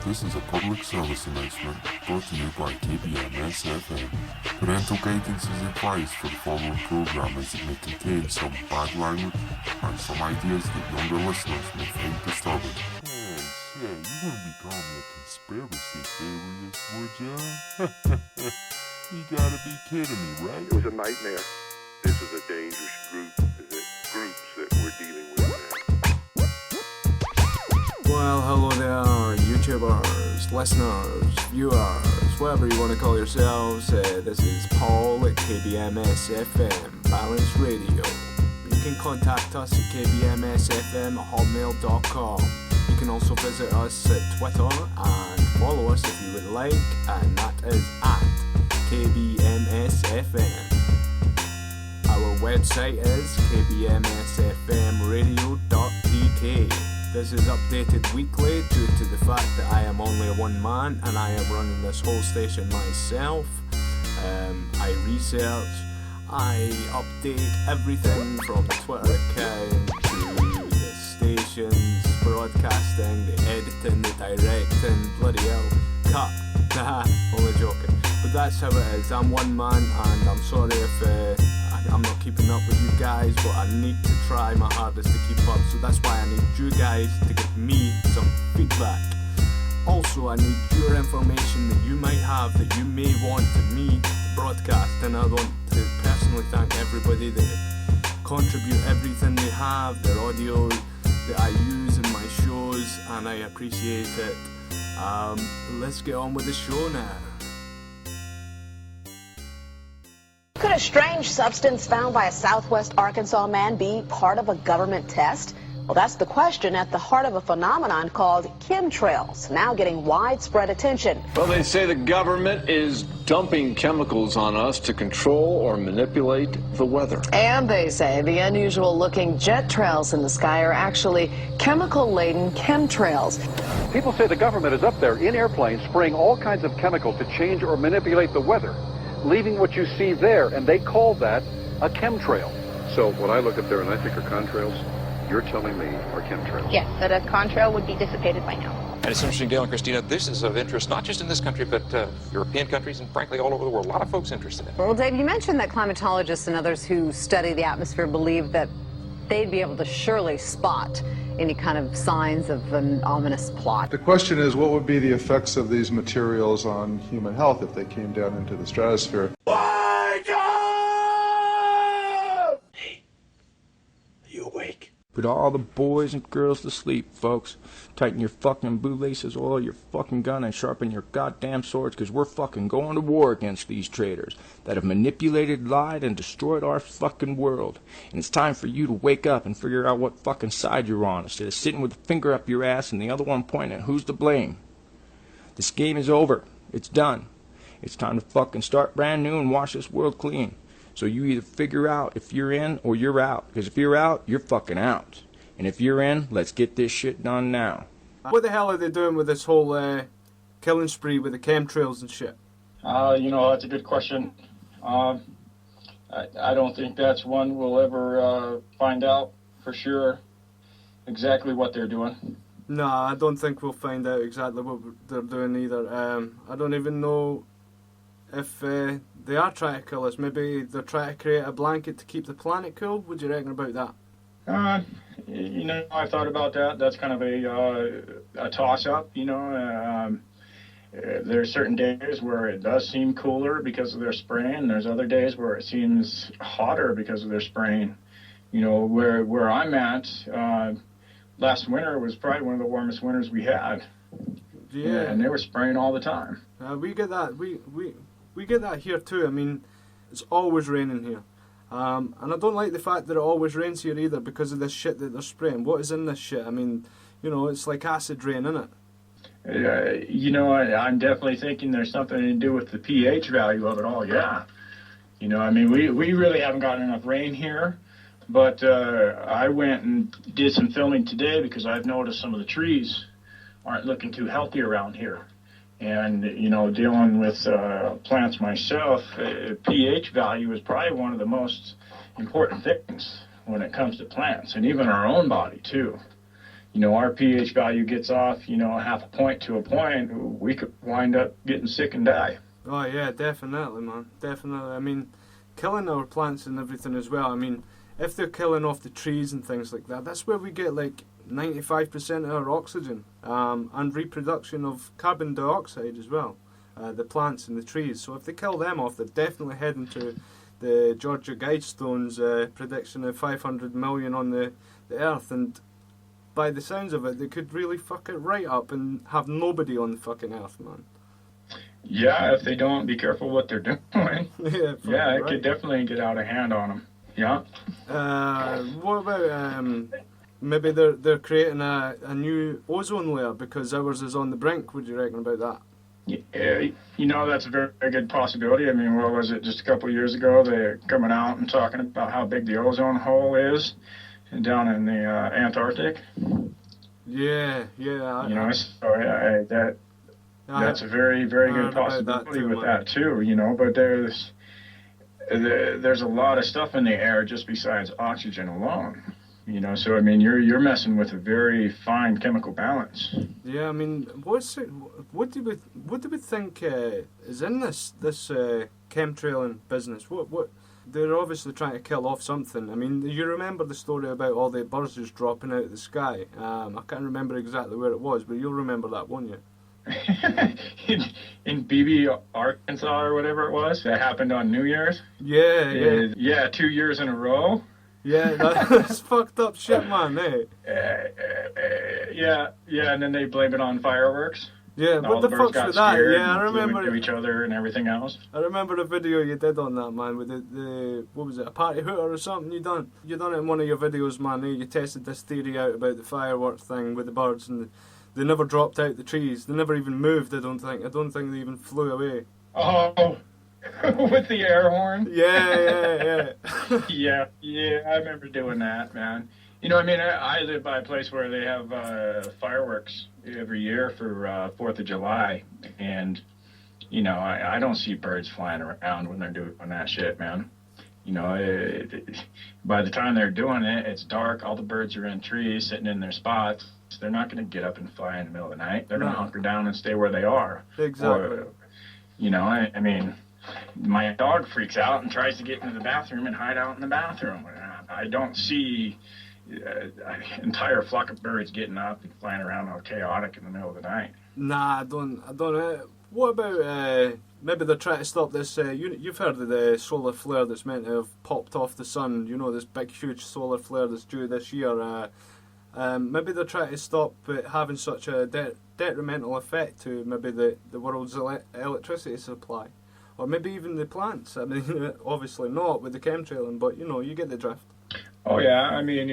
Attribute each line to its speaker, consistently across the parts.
Speaker 1: This is a public service announcement brought to you by KBMSFM. Parental guidance is advised for the following program as it may contain some bad language and some ideas that younger listeners may find disturbing. Hey, shit, you wouldn't be calling me a conspiracy theorist, would ya? You gotta be kidding me, right?
Speaker 2: It was a nightmare. This is a dangerous groups that we're dealing with now.
Speaker 3: Well, hello there, YouTubers, listeners, viewers, whatever you want to call yourselves. This is Paul at KBMSFM, Balance Radio. You can contact us at kbmsfm@hotmail.com. You can also visit us at Twitter and follow us if you would like, and that is at KBMSFM. Our website is kbmsfmradio.tk. This is updated weekly due to the fact that I am only a one man and I am running this whole station myself. I research, I update everything from the Twitter account to the stations, broadcasting, the editing, the directing, bloody hell, cut, only joking. But that's how it is. I'm one man and I'm sorry if I'm not keeping up with you guys, but I need to try my hardest to keep up, so that's why I need you guys to give me some feedback. Also, I need your information that you might have that you may want me to broadcast, and I want to personally thank everybody that contribute everything they have, their audio that I use in my shows, and I appreciate it. Let's get on with the show now.
Speaker 4: Could a strange substance found by a Southwest Arkansas man be part of a government test? Well, that's the question at the heart of a phenomenon called chemtrails, now getting widespread attention.
Speaker 5: Well, they say the government is dumping chemicals on us to control or manipulate the weather.
Speaker 6: And they say the unusual-looking jet trails in the sky are actually chemical-laden chemtrails.
Speaker 7: People say the government is up there in airplanes spraying all kinds of chemicals to change or manipulate the weather, leaving what you see there, and they call that a chemtrail.
Speaker 2: So what I look up there and I think are contrails, you're telling me are chemtrails?
Speaker 8: Yes, that a contrail would be dissipated by now.
Speaker 9: And it's interesting, Dale and Christina, this is of interest not just in this country, but European countries and frankly all over the world. A lot of folks interested in it.
Speaker 10: Well, Dave, you mentioned that climatologists and others who study the atmosphere believe that they'd be able to surely spot any kind of signs of an ominous plot.
Speaker 11: The question is, what would be the effects of these materials on human health if they came down into the stratosphere?
Speaker 12: Wake up! Hey, are you awake?
Speaker 13: Put all the boys and girls to sleep, folks. Tighten your fucking bootlaces, oil your fucking gun, and sharpen your goddamn swords, because we're fucking going to war against these traitors that have manipulated, lied, and destroyed our fucking world. And it's time for you to wake up and figure out what fucking side you're on, instead of sitting with a finger up your ass and the other one pointing at who's to blame. This game is over. It's done. It's time to fucking start brand new and wash this world clean. So you either figure out if you're in or you're out. Because if you're out, you're fucking out. And if you're in, let's get this shit done now.
Speaker 3: What the hell are they doing with this whole killing spree with the chemtrails and shit?
Speaker 14: That's a good question. I don't think that's one we'll ever find out for sure exactly what they're doing.
Speaker 3: No, I don't think we'll find out exactly what they're doing either. I don't even know if they are trying to kill us. Maybe they're trying to create a blanket to keep the planet cool. What do you reckon about that?
Speaker 14: I thought about that. That's kind of a toss-up, There's certain days where it does seem cooler because of their spraying. There's other days where it seems hotter because of their spraying. Where I'm at, last winter was probably one of the warmest winters we had.
Speaker 3: Yeah.
Speaker 14: And they were spraying all the time.
Speaker 3: We get that. We get that here too. I mean, it's always raining here. And I don't like the fact that it always rains here either because of this shit that they're spraying. What is in this shit? I mean, it's like acid rain, isn't it?
Speaker 14: I'm definitely thinking there's something to do with the pH value of it all, yeah. We really haven't gotten enough rain here, but I went and did some filming today because I've noticed some of the trees aren't looking too healthy around here. And, dealing with plants myself, pH value is probably one of the most important things when it comes to plants, and even our own body, too. our pH value gets off, half a point to a point, we could wind up getting sick and die.
Speaker 3: Oh yeah, definitely, man. Definitely. I mean, killing our plants and everything as well. I mean, if they're killing off the trees and things like that, that's where we get like 95% of our oxygen and reproduction of carbon dioxide as well. The plants and the trees. So if they kill them off, they're definitely heading to the Georgia Guidestone's prediction of 500 million on the Earth. And by the sounds of it, they could really fuck it right up and have nobody on the fucking Earth, man.
Speaker 14: Yeah, if they don't be careful what they're doing.
Speaker 3: Yeah,
Speaker 14: it could definitely get out of hand on them. Yeah.
Speaker 3: What about maybe they're creating a new ozone layer because ours is on the brink? What do you reckon about that?
Speaker 14: Yeah, that's a very, very good possibility. I mean, what was it, just a couple of years ago, they're coming out and talking about how big the ozone hole is down in the Antarctic.
Speaker 3: Yeah.
Speaker 14: That's a very, very good possibility with that too. But there's a lot of stuff in the air just besides oxygen alone. So I mean, you're messing with a very fine chemical balance.
Speaker 3: Yeah, I mean, what do we think is in this chemtrailing business? What they're obviously trying to kill off something. I mean, you remember the story about all the birds just dropping out of the sky? I can't remember exactly where it was, but you'll remember that, won't you?
Speaker 14: in BB, Arkansas, or whatever it was, that happened on New Year's.
Speaker 3: Yeah,
Speaker 14: 2 years in a row.
Speaker 3: Yeah, that's fucked up shit, man.
Speaker 14: Yeah, and then they blame it on fireworks.
Speaker 3: Yeah, what the fuck's with that? Yeah, I remember
Speaker 14: to each other and everything else.
Speaker 3: I remember the video you did on that, man, with the what was it, a party hooter or something? You done it in one of your videos, man. You tested this theory out about the fireworks thing with the birds, and they never dropped out the trees. They never even moved. I don't think they even flew away.
Speaker 14: Oh. With the air horn?
Speaker 3: Yeah.
Speaker 14: yeah, I remember doing that, man. I live by a place where they have fireworks every year for 4th of July, and, I don't see birds flying around when they're doing that shit, man. By the time they're doing it, it's dark, all the birds are in trees, sitting in their spots. They're not going to get up and fly in the middle of the night. They're going to hunker down and stay where they are.
Speaker 3: Exactly.
Speaker 14: Or, I mean... My dog freaks out and tries to get into the bathroom and hide out in the bathroom. I don't see an entire flock of birds getting up and flying around all chaotic in the middle of the night.
Speaker 3: Nah, I don't. What about maybe they're trying to stop this? You've heard of the solar flare that's meant to have popped off the sun. This big, huge solar flare that's due this year. Maybe they're trying to stop it having such a detrimental effect to maybe the world's electricity supply. Or maybe even the plants. I mean, obviously not with the chemtrailing, but, you get the drift.
Speaker 14: Oh, yeah. I mean,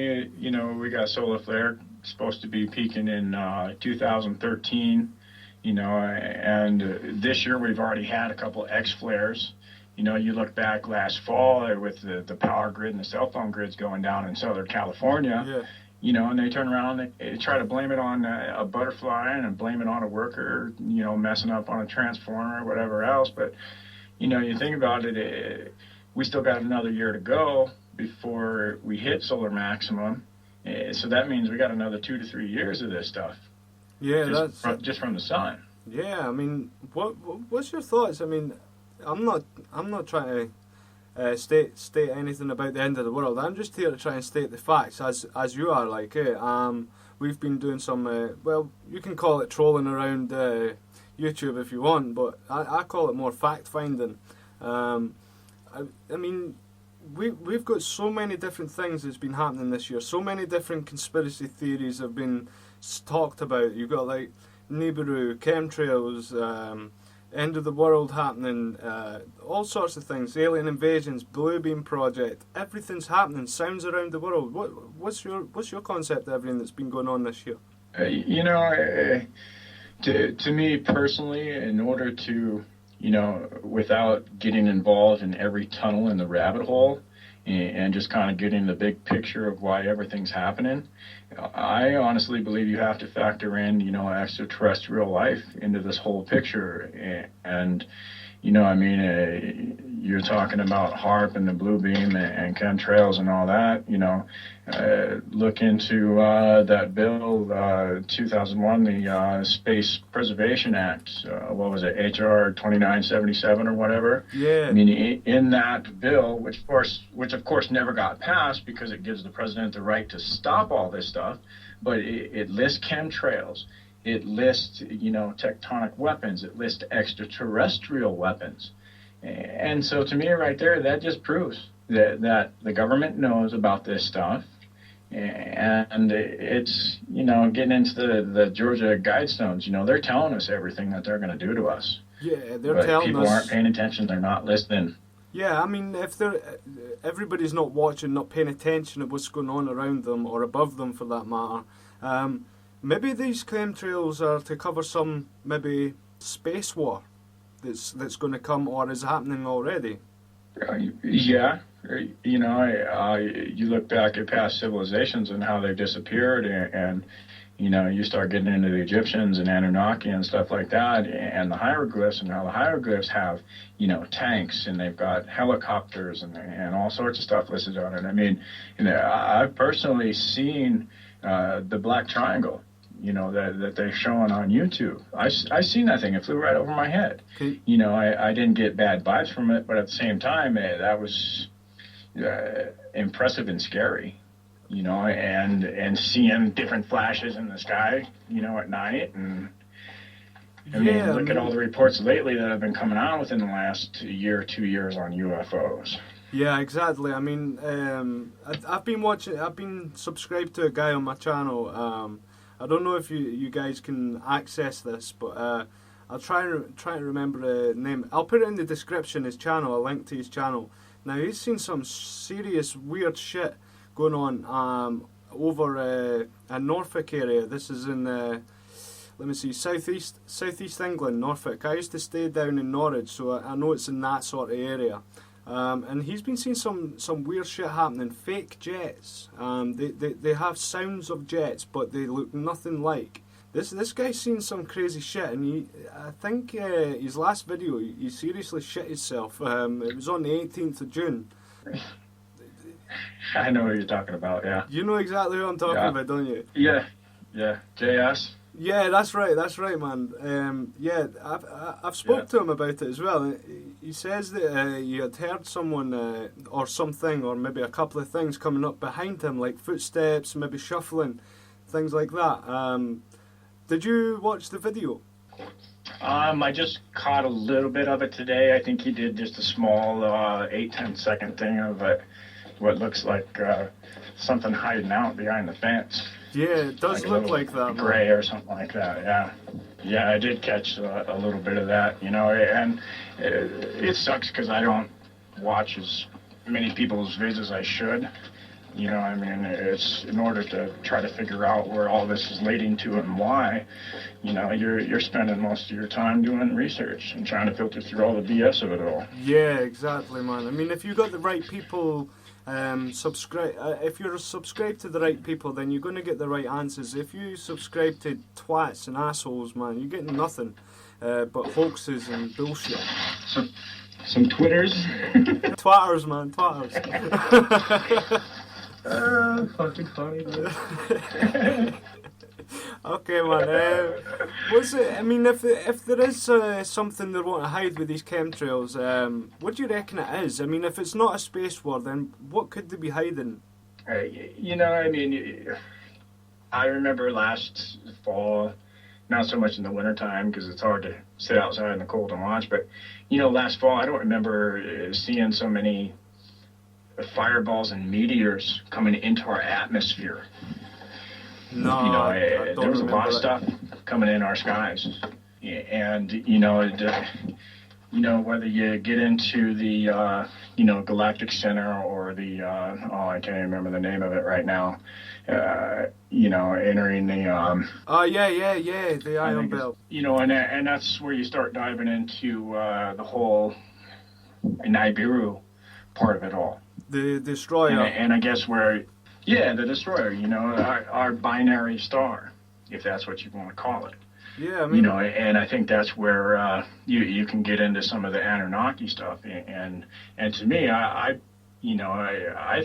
Speaker 14: we got solar flare supposed to be peaking in 2013, and this year we've already had a couple X flares. You look back last fall with the power grid and the cell phone grids going down in Southern California.
Speaker 3: Yeah.
Speaker 14: And they turn around and they try to blame it on a butterfly and blame it on a worker, messing up on a transformer or whatever else. But, you think about it, we still got another year to go before we hit solar maximum. So that means we got another 2 to 3 years of this stuff.
Speaker 3: Yeah,
Speaker 14: just from the sun.
Speaker 3: Yeah, I mean, what's your thoughts? I mean, I'm not trying to state anything about the end of the world. I'm just here to try and state the facts as you are. Like, we've been doing some you can call it trolling around YouTube if you want, but I call it more fact finding. I mean, we've got so many different things that's been happening this year. So many different conspiracy theories have been talked about. You've got like Nibiru, chemtrails, end of the world happening, all sorts of things, alien invasions, Blue Beam Project. Everything's happening. Sounds around the world. What's your concept of everything that's been going on this year?
Speaker 14: To me personally, in order to, without getting involved in every tunnel in the rabbit hole and just kind of getting the big picture of why everything's happening, I honestly believe you have to factor in, extraterrestrial life into this whole picture. And, you're talking about HARP and the Blue Beam and chemtrails and all that, look into that bill, 2001, the Space Preservation Act. What was it, HR 2977 or whatever?
Speaker 3: Yeah.
Speaker 14: I mean, in that bill, which of course never got passed because it gives the president the right to stop all this stuff, but it lists chemtrails. It lists, tectonic weapons. It lists extraterrestrial weapons. And so to me right there, that just proves that the government knows about this stuff. And it's, getting into the Georgia Guidestones, they're telling us everything that they're going to do to us.
Speaker 3: Yeah, they're
Speaker 14: but
Speaker 3: telling us.
Speaker 14: People aren't paying attention. They're not listening.
Speaker 3: Yeah, I mean, if everybody's not watching, not paying attention to what's going on around them or above them for that matter, maybe these chemtrails are to cover some maybe space war that's going to come or is happening already.
Speaker 14: Yeah, you look back at past civilizations and how they've disappeared, and you start getting into the Egyptians and Anunnaki and stuff like that, and the hieroglyphs and how the hieroglyphs have tanks and they've got helicopters and all sorts of stuff listed on it. I mean, I've personally seen the Black Triangle. That they're showing on YouTube. I seen that thing. It flew right over my head. I didn't get bad vibes from it, but at the same time, that was impressive and scary. And seeing different flashes in the sky, at night. And look at all the reports lately that have been coming out within the last year, 2 years on UFOs.
Speaker 3: Yeah, exactly. I mean, I've been subscribed to a guy on my channel. I don't know if you guys can access this, but I'll try to remember the name. I'll put it in the description, his channel, a link to his channel. Now, he's seen some serious weird shit going on over in Norfolk area. This is in, southeast England, Norfolk. I used to stay down in Norwich, so I know it's in that sort of area. And he's been seeing some weird shit happening. Fake jets. They have sounds of jets, but they look nothing like. This guy's seen some crazy shit, and I think his last video, he seriously shit himself. It was on the 18th of June.
Speaker 14: I know what you're talking about, yeah.
Speaker 3: You know exactly what I'm talking about, don't you?
Speaker 14: Yeah, JS.
Speaker 3: Yeah, that's right, man. I've spoke to him about it as well. He says that he had heard someone or something, or maybe a couple of things coming up behind him, like footsteps, maybe shuffling, things like that. Did you watch the video?
Speaker 14: I just caught a little bit of it today. I think he did just a small 8-10 second thing of what looks like something hiding out behind the fence.
Speaker 3: Yeah, it does look like that.
Speaker 14: Gray or something like that, yeah. I did catch a little bit of that, and it sucks because I don't watch as many people's vids as I should. It's in order to try to figure out where all this is leading to and why, you're spending most of your time doing research and trying to filter through all the BS of it all.
Speaker 3: Yeah, exactly, man. I mean, if you got the right people subscribe. If you're subscribed to the right people, then you're going to get the right answers. If you subscribe to twats and assholes, man, you're getting nothing but hoaxes and bullshit.
Speaker 14: Some Twitters.
Speaker 3: Twatters, man, twatters.
Speaker 14: Fucking funny, man.
Speaker 3: Okay, man. What's it? I mean, if there is something they want to hide with these chemtrails, what do you reckon it is? I mean, if it's not a space war, then what could they be hiding?
Speaker 14: I remember last fall, not so much in the wintertime because it's hard to sit outside in the cold and watch, but last fall I don't remember seeing so many fireballs and meteors coming into our atmosphere.
Speaker 3: No,
Speaker 14: there was a lot of stuff coming in our skies, and whether you get into the Galactic Center or the I can't even remember the name of it right now. Entering the
Speaker 3: the ion belt.
Speaker 14: And that's where you start diving into the whole Nibiru part of it all.
Speaker 3: The destroyer.
Speaker 14: And I guess the destroyer, our binary star, if that's what you want to call it.
Speaker 3: Yeah, I mean,
Speaker 14: you know, and I think that's where you can get into some of the Anunnaki stuff. And to me, I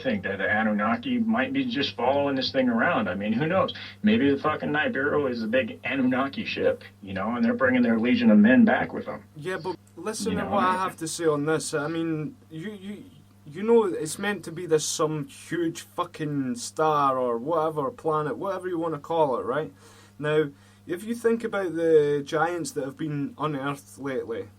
Speaker 14: think that the Anunnaki might be just following this thing around. I mean, who knows? Maybe the fucking Nibiru is a big Anunnaki ship, you know, and they're bringing their legion of men back with them.
Speaker 3: Yeah, but listen to what I have to say on this. I mean, you know, it's meant to be this some huge fucking star or whatever, planet, whatever you want to call it, right? Now, if you think about the giants that have been unearthed lately,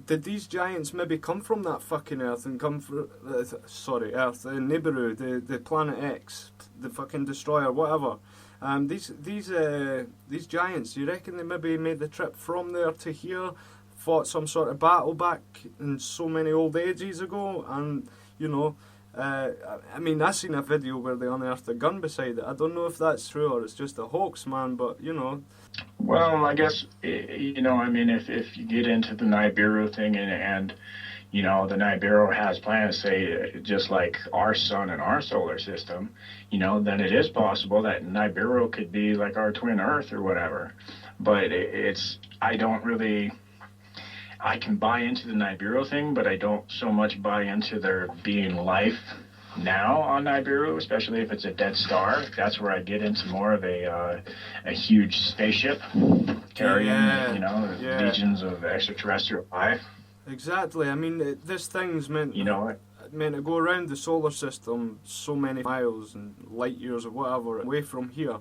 Speaker 3: did these giants maybe come from that fucking Earth and come from, Earth, Nibiru, the Planet X, the fucking destroyer, whatever? These giants, do you reckon they maybe made the trip from there to here, fought some sort of battle back in so many old ages ago, and, you know, I mean, I seen a video where they unearthed a gun beside it. I don't know if that's true or it's just a hoax, man, but, you know.
Speaker 14: Well, I guess, you know, I mean, if you get into the Nibiru thing and you know, the Nibiru has planets, say, just like our sun and our solar system, you know, then it is possible that Nibiru could be like our twin Earth or whatever. But I can buy into the Nibiru thing, but I don't so much buy into there being life now on Nibiru, especially if it's a dead star. That's where I get into more of a huge spaceship carrying, you know, legions of extraterrestrial life.
Speaker 3: Exactly. I mean, this thing's meant,
Speaker 14: you know,
Speaker 3: meant to go around the solar system so many miles and light years or whatever away from here.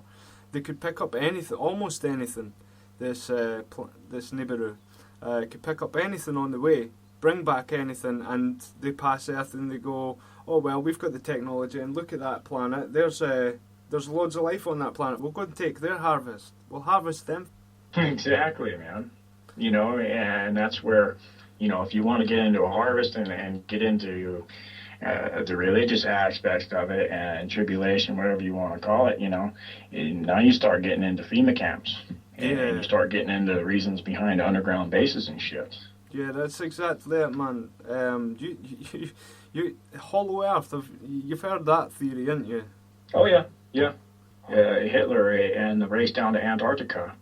Speaker 3: They could pick up anything, almost anything. This Nibiru could pick up anything on the way, bring back anything, and they pass Earth and they go, oh well, we've got the technology and look at that planet. There's loads of life on that planet. We'll go and take their harvest. We'll harvest them.
Speaker 14: Exactly, man. You know, and that's where, you know, if you want to get into a harvest and get into the religious aspects of it and tribulation, whatever you want to call it, you know, now you start getting into FEMA camps. And you start getting into the reasons behind underground bases and shit.
Speaker 3: Yeah, that's exactly it, man. You Hollow Earth, you've heard that theory, haven't you?
Speaker 14: Oh, yeah. Hitler and the race down to Antarctica.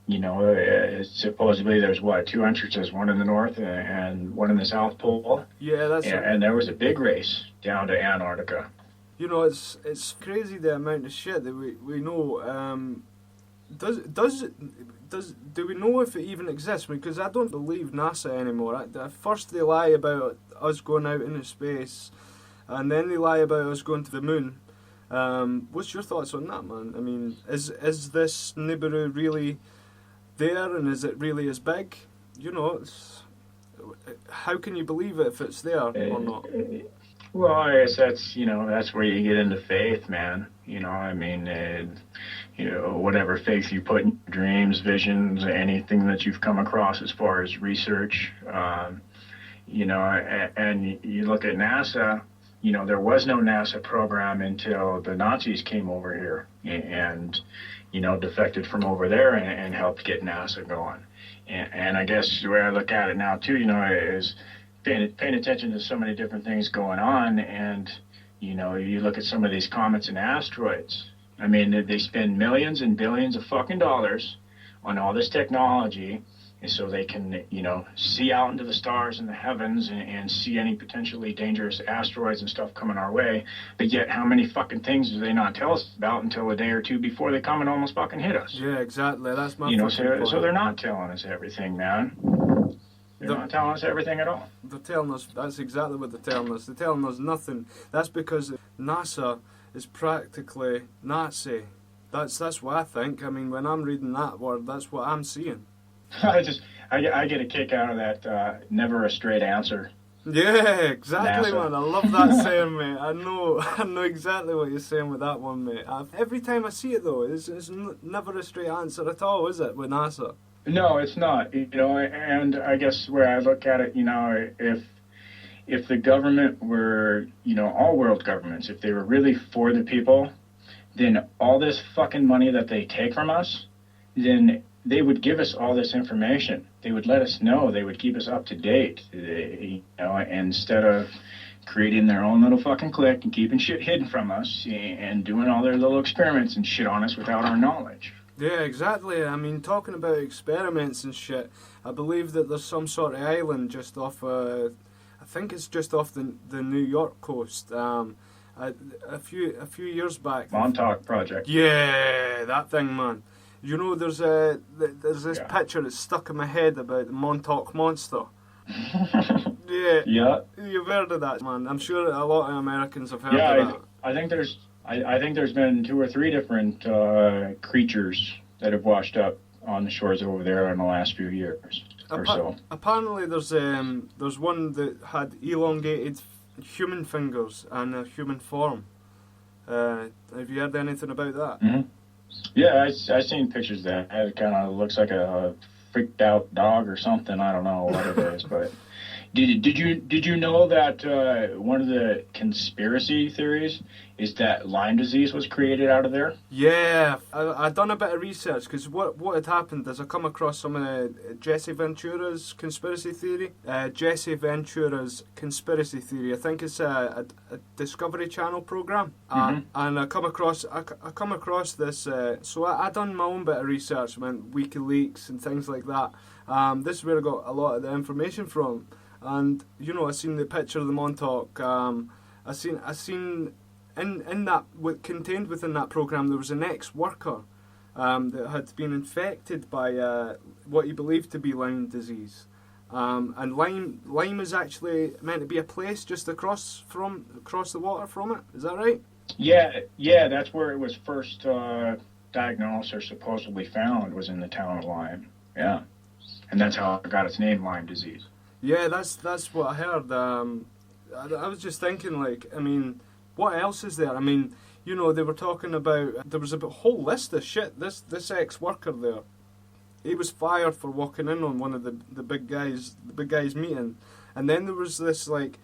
Speaker 14: You know, supposedly there's, two entrances, one in the north and one in the South Pole.
Speaker 3: Yeah, that's it.
Speaker 14: And there was a big race down to Antarctica.
Speaker 3: You know, it's crazy the amount of shit that we know. Do we know if it even exists? Because I don't believe NASA anymore. At first they lie about us going out into space, and then they lie about us going to the moon. What's your thoughts on that, man? I mean, is this Nibiru really there, and is it really as big? You know, how can you believe it if it's there or not?
Speaker 14: Well, I guess that's where you get into faith, man. You know, I mean, you know, whatever faith you put in your dreams, visions, anything that you've come across as far as research, you know, and you look at NASA, you know, there was no NASA program until the Nazis came over here and you know, defected from over there and helped get NASA going. And I guess the way I look at it now, too, you know, is paying attention to so many different things going on. And, you know, you look at some of these comets and asteroids. I mean, they spend millions and billions of fucking dollars on all this technology, and so they can, you know, see out into the stars and the heavens and see any potentially dangerous asteroids and stuff coming our way. But yet, how many fucking things do they not tell us about until a day or two before they come and almost fucking hit us?
Speaker 3: Yeah, exactly. That's my
Speaker 14: point.
Speaker 3: So
Speaker 14: they're not telling us everything, man. They're not telling us everything at all.
Speaker 3: They're telling us, that's exactly what they're telling us. They're telling us nothing. That's because NASA is practically Nazi. That's what I think. I mean, when I'm reading that word, that's what I'm seeing.
Speaker 14: I get a kick out of that never a straight answer.
Speaker 3: Yeah, exactly,
Speaker 14: NASA.
Speaker 3: man. I love that saying, mate. I know exactly what you're saying with that one, mate. Every time I see it, though, it's never a straight answer at all, is it, with NASA?
Speaker 14: No, it's not. You know, and I guess where I look at it, you know, if the government were, you know, all world governments, if they were really for the people, then all this fucking money that they take from us, then they would give us all this information. They would let us know. They would keep us up to date, you know, instead of creating their own little fucking clique and keeping shit hidden from us and doing all their little experiments and shit on us without our knowledge.
Speaker 3: Yeah, exactly. I mean, talking about experiments and shit, I believe that there's some sort of island just off, I think it's just off the New York coast. A few years back.
Speaker 14: Montauk Project.
Speaker 3: Yeah, that thing, man. You know, there's this picture that's stuck in my head about the Montauk Monster. Yeah, you've heard of that, man. I'm sure a lot of Americans have heard of that.
Speaker 14: I think there's been 2 or 3 different creatures that have washed up on the shores over there in the last few years or so.
Speaker 3: Apparently, there's one that had elongated human fingers and a human form. Have you heard anything about that?
Speaker 14: Mm-hmm. Yeah, I seen pictures of that. It kind of looks like a freaked out dog or something. I don't know what it is, but did you know that one of the conspiracy theories is that Lyme disease was created out of there?
Speaker 3: Yeah, I done a bit of research because what had happened is I come across some of Jesse Ventura's conspiracy theory. Jesse Ventura's conspiracy theory. I think it's a Discovery Channel program, and I come across this. So I done my own bit of research, went WikiLeaks and things like that. This is where I got a lot of the information from. And you know, I seen the picture of the Montauk. I seen in that contained within that program there was an ex-worker that had been infected by what he believed to be Lyme disease. And Lyme is actually meant to be a place just across the water from it. Is that right?
Speaker 14: Yeah, that's where it was first diagnosed or supposedly found, was in the town of Lyme. Yeah, and that's how it got its name, Lyme disease.
Speaker 3: Yeah, that's what I heard. I was just thinking, like, I mean, what else is there? I mean, you know, they were talking about, there was a whole list of shit. This ex-worker there, he was fired for walking in on one of the big guys meeting, and then there was this like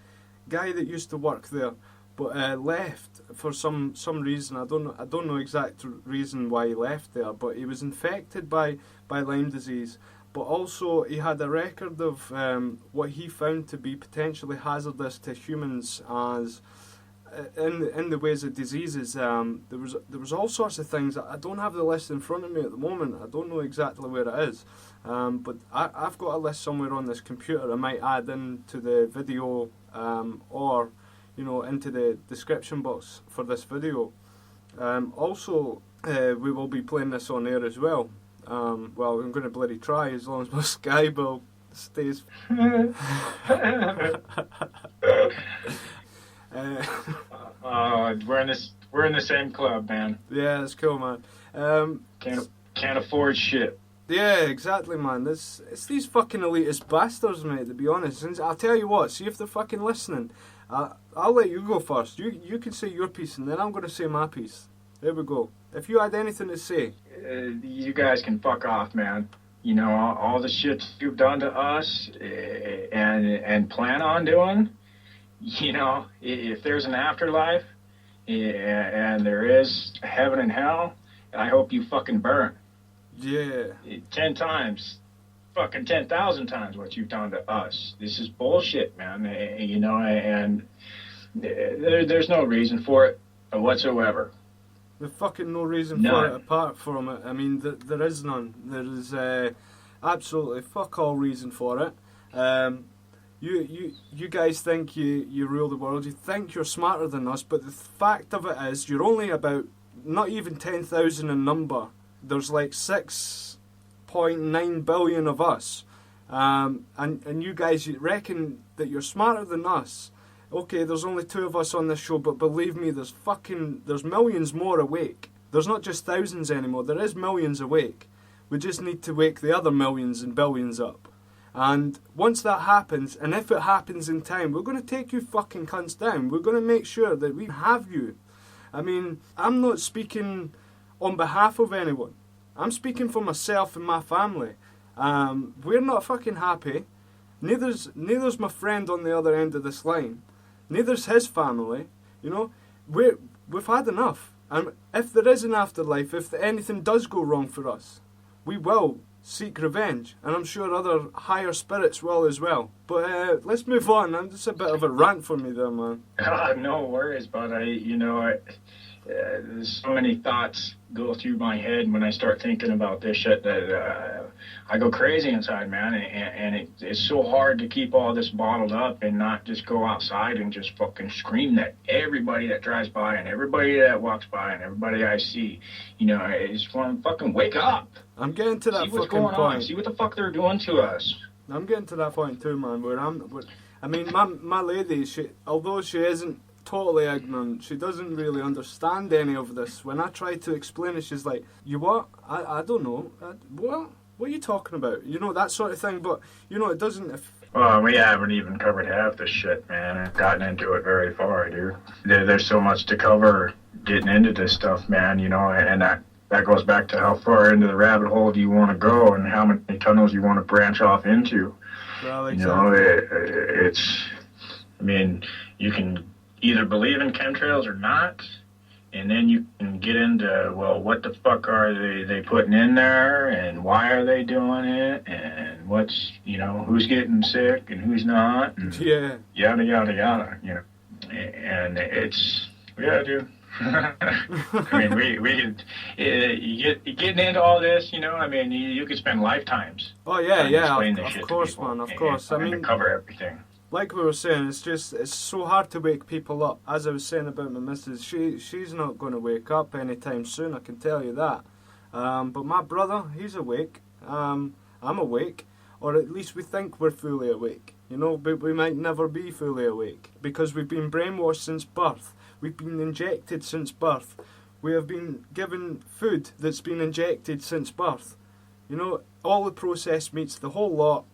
Speaker 3: guy that used to work there, but left for some reason. I don't know exact reason why he left there, but he was infected by Lyme disease. But also he had a record of what he found to be potentially hazardous to humans as in the ways of diseases. There was all sorts of things. I don't have the list in front of me at the moment. I don't know exactly where it is. But I've got a list somewhere on this computer. I might add into the video or you know, into the description box for this video. Also, we will be playing this on air as well. Well, I'm going to bloody try as long as my Sky bill stays.
Speaker 14: We're in the same club, man.
Speaker 3: Yeah, it's cool, man.
Speaker 14: Can't afford shit.
Speaker 3: Yeah, exactly, man. It's these fucking elitist bastards, mate. To be honest, and I'll tell you what. See if they're fucking listening. I'll let you go first. You can say your piece, and then I'm going to say my piece. There we go. If you had anything to say,
Speaker 14: you guys can fuck off, man. You know, all the shit you've done to us and plan on doing. You know, if there's an afterlife and there is heaven and hell, I hope you fucking burn.
Speaker 3: Yeah.
Speaker 14: 10 times, fucking 10,000 times what you've done to us. This is bullshit, man. You know, and there's no reason for it whatsoever.
Speaker 3: There's fucking no reason for it apart from it. I mean, there is none. There is absolutely fuck all reason for it. You guys think you rule the world. You think you're smarter than us, but the fact of it is you're only about not even 10,000 in number. There's like 6.9 billion of us. And you guys reckon that you're smarter than us. Okay, there's only 2 of us on this show, but believe me, there's millions more awake. There's not just thousands anymore, there is millions awake. We just need to wake the other millions and billions up. And once that happens, and if it happens in time, we're going to take you fucking cunts down. We're going to make sure that we have you. I mean, I'm not speaking on behalf of anyone. I'm speaking for myself and my family. We're not fucking happy. Neither's my friend on the other end of this line. Neither's his family. You know, we've had enough. And if there is an afterlife, if anything does go wrong for us, we will seek revenge. And I'm sure other higher spirits will as well. But let's move on. That's a bit of a rant for me there, man.
Speaker 14: No worries, but there's so many thoughts go through my head when I start thinking about this shit that I go crazy inside, man. And it's so hard to keep all this bottled up and not just go outside and just fucking scream that everybody that drives by and everybody that walks by and everybody I see, you know, I just want to fucking wake up.
Speaker 3: I'm getting to that
Speaker 14: See what's
Speaker 3: fucking
Speaker 14: going
Speaker 3: point.
Speaker 14: on. See what the fuck they're doing to us.
Speaker 3: I'm getting to that point too, man. I mean, my lady, although she isn't totally ignorant, she doesn't really understand any of this. When I try to explain it, she's like, "You what? I don't know. What are you talking about? You know, that sort of thing." But you know, it doesn't.
Speaker 14: Well, we haven't even covered half this shit, man. I've gotten into it very far, dude. There's so much to cover getting into this stuff, man. You know, and that goes back to how far into the rabbit hole do you want to go and how many tunnels you want to branch off into.
Speaker 3: Well,
Speaker 14: exactly.
Speaker 3: You know,
Speaker 14: I mean, you can either believe in chemtrails or not, and then you can get into, well, what the fuck are they putting in there, and why are they doing it, and what's, you know, who's getting sick and who's not, and yada, yada, yada, you know. And it's, yeah, dude. I mean, we could, getting into all this, you know, I mean, you could spend lifetimes.
Speaker 3: Oh, yeah, of course, man, of course. I mean,
Speaker 14: cover everything.
Speaker 3: Like we were saying, it's so hard to wake people up. As I was saying about my missus, she's not going to wake up anytime soon, I can tell you that. But my brother, he's awake. I'm awake, or at least we think we're fully awake. You know, but we might never be fully awake because we've been brainwashed since birth. We've been injected since birth. We have been given food that's been injected since birth. You know, all the processed meats, the whole lot.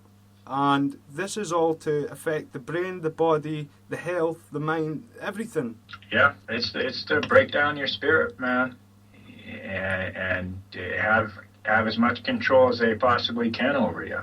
Speaker 3: And this is all to affect the brain, the body, the health, the mind, everything.
Speaker 14: Yeah, it's to break down your spirit, man, and have as much control as they possibly can over you.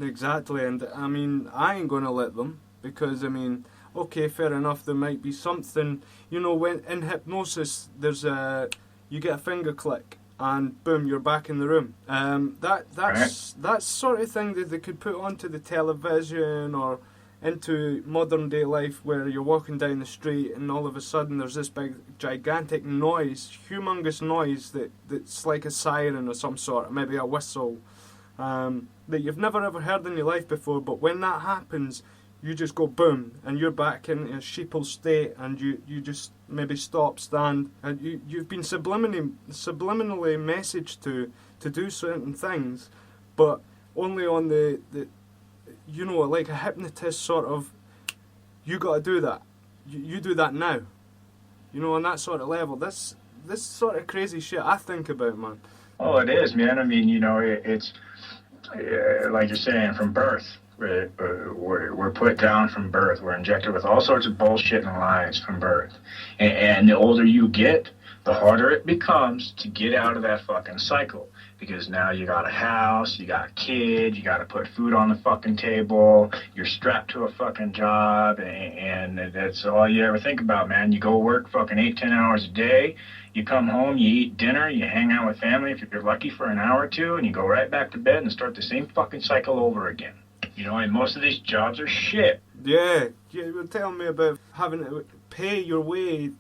Speaker 3: Exactly, and I mean, I ain't gonna let them, because I mean, okay, fair enough, there might be something, you know, when in hypnosis, there's you get a finger click. And boom, you're back in the room. That's sort of thing that they could put onto the television or into modern day life, where you're walking down the street and all of a sudden there's this big gigantic noise, humongous noise that's like a siren or some sort, maybe a whistle, that you've never ever heard in your life before. But when that happens, you just go boom, and you're back in a sheeple state, and you just maybe stop, stand, and you've been subliminally messaged to do certain things, but only on the you know, like a hypnotist sort of, you got to do that, you do that now, you know, on that sort of level. This sort of crazy shit I think about, man.
Speaker 14: Oh, it is, man. I mean, you know, it's like you're saying, from birth. We're put down from birth. We're injected with all sorts of bullshit and lies from birth. And the older you get, the harder it becomes to get out of that fucking cycle. Because now you got a house, you got a kid, you got to put food on the fucking table, you're strapped to a fucking job, and that's all you ever think about, man. You go work fucking 8-10 hours a day, you come home, you eat dinner, you hang out with family if you're lucky for an hour or two, and you go right back to bed and start the same fucking cycle over again. You know, and most of these jobs are shit.
Speaker 3: Yeah, you were telling me about having to pay your way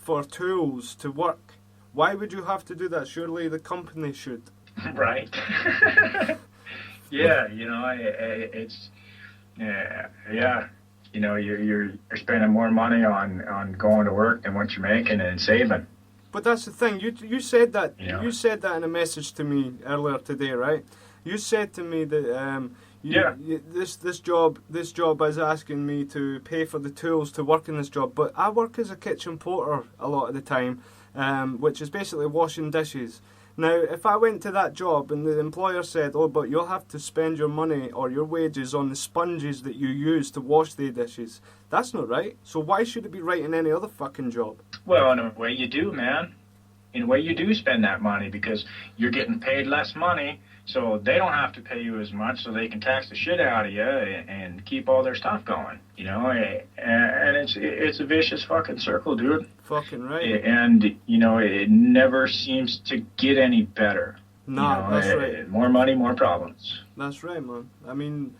Speaker 3: for tools to work. Why would you have to do that? Surely the company should.
Speaker 14: Right. Yeah, you know, it's yeah. You know, you're spending more money on going to work than what you're making and saving.
Speaker 3: But that's the thing. You said that.
Speaker 14: You know?
Speaker 3: You said that in a message to me earlier today, right? You said to me that this job is asking me to pay for the tools to work in this job, but I work as a kitchen porter a lot of the time, which is basically washing dishes. Now, if I went to that job and the employer said, "Oh, but you'll have to spend your money or your wages on the sponges that you use to wash the dishes," that's not right. So why should it be right in any other fucking job?
Speaker 14: Well, in a way you do, man. In a way you do spend that money because you're getting paid less money, so they don't have to pay you as much, so they can tax the shit out of you and keep all their stuff going, you know. And it's a vicious fucking circle, dude.
Speaker 3: Fucking right.
Speaker 14: And you know, it never seems to get any better.
Speaker 3: No,
Speaker 14: you know,
Speaker 3: that's right.
Speaker 14: More money, more problems.
Speaker 3: That's right, man. I mean,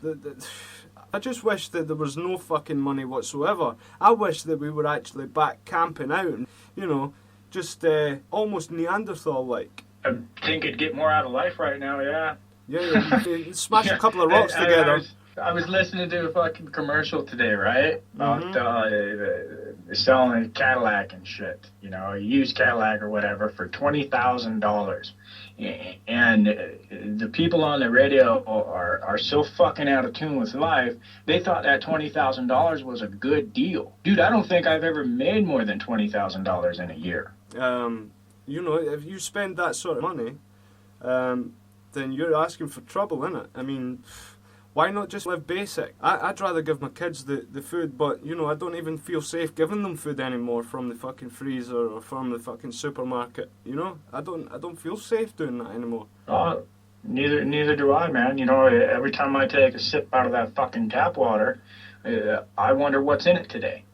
Speaker 3: I just wish that there was no fucking money whatsoever. I wish that we were actually back camping out, and you know, just almost Neanderthal-like.
Speaker 14: I think it'd get more out of life right now, yeah.
Speaker 3: Yeah, you smash a couple of rocks together.
Speaker 14: I was listening to a fucking commercial today, right? About selling a Cadillac and shit. You know, a used Cadillac or whatever for $20,000. And the people on the radio are so fucking out of tune with life, they thought that $20,000 was a good deal. Dude, I don't think I've ever made more than $20,000 in a year.
Speaker 3: You know, if you spend that sort of money, then you're asking for trouble, innit? I mean, why not just live basic? I'd rather give my kids the food, but, you know, I don't even feel safe giving them food anymore from the fucking freezer or from the fucking supermarket, you know? I don't feel safe doing that anymore.
Speaker 14: Oh, neither do I, man. You know, every time I take a sip out of that fucking tap water, I wonder what's in it today.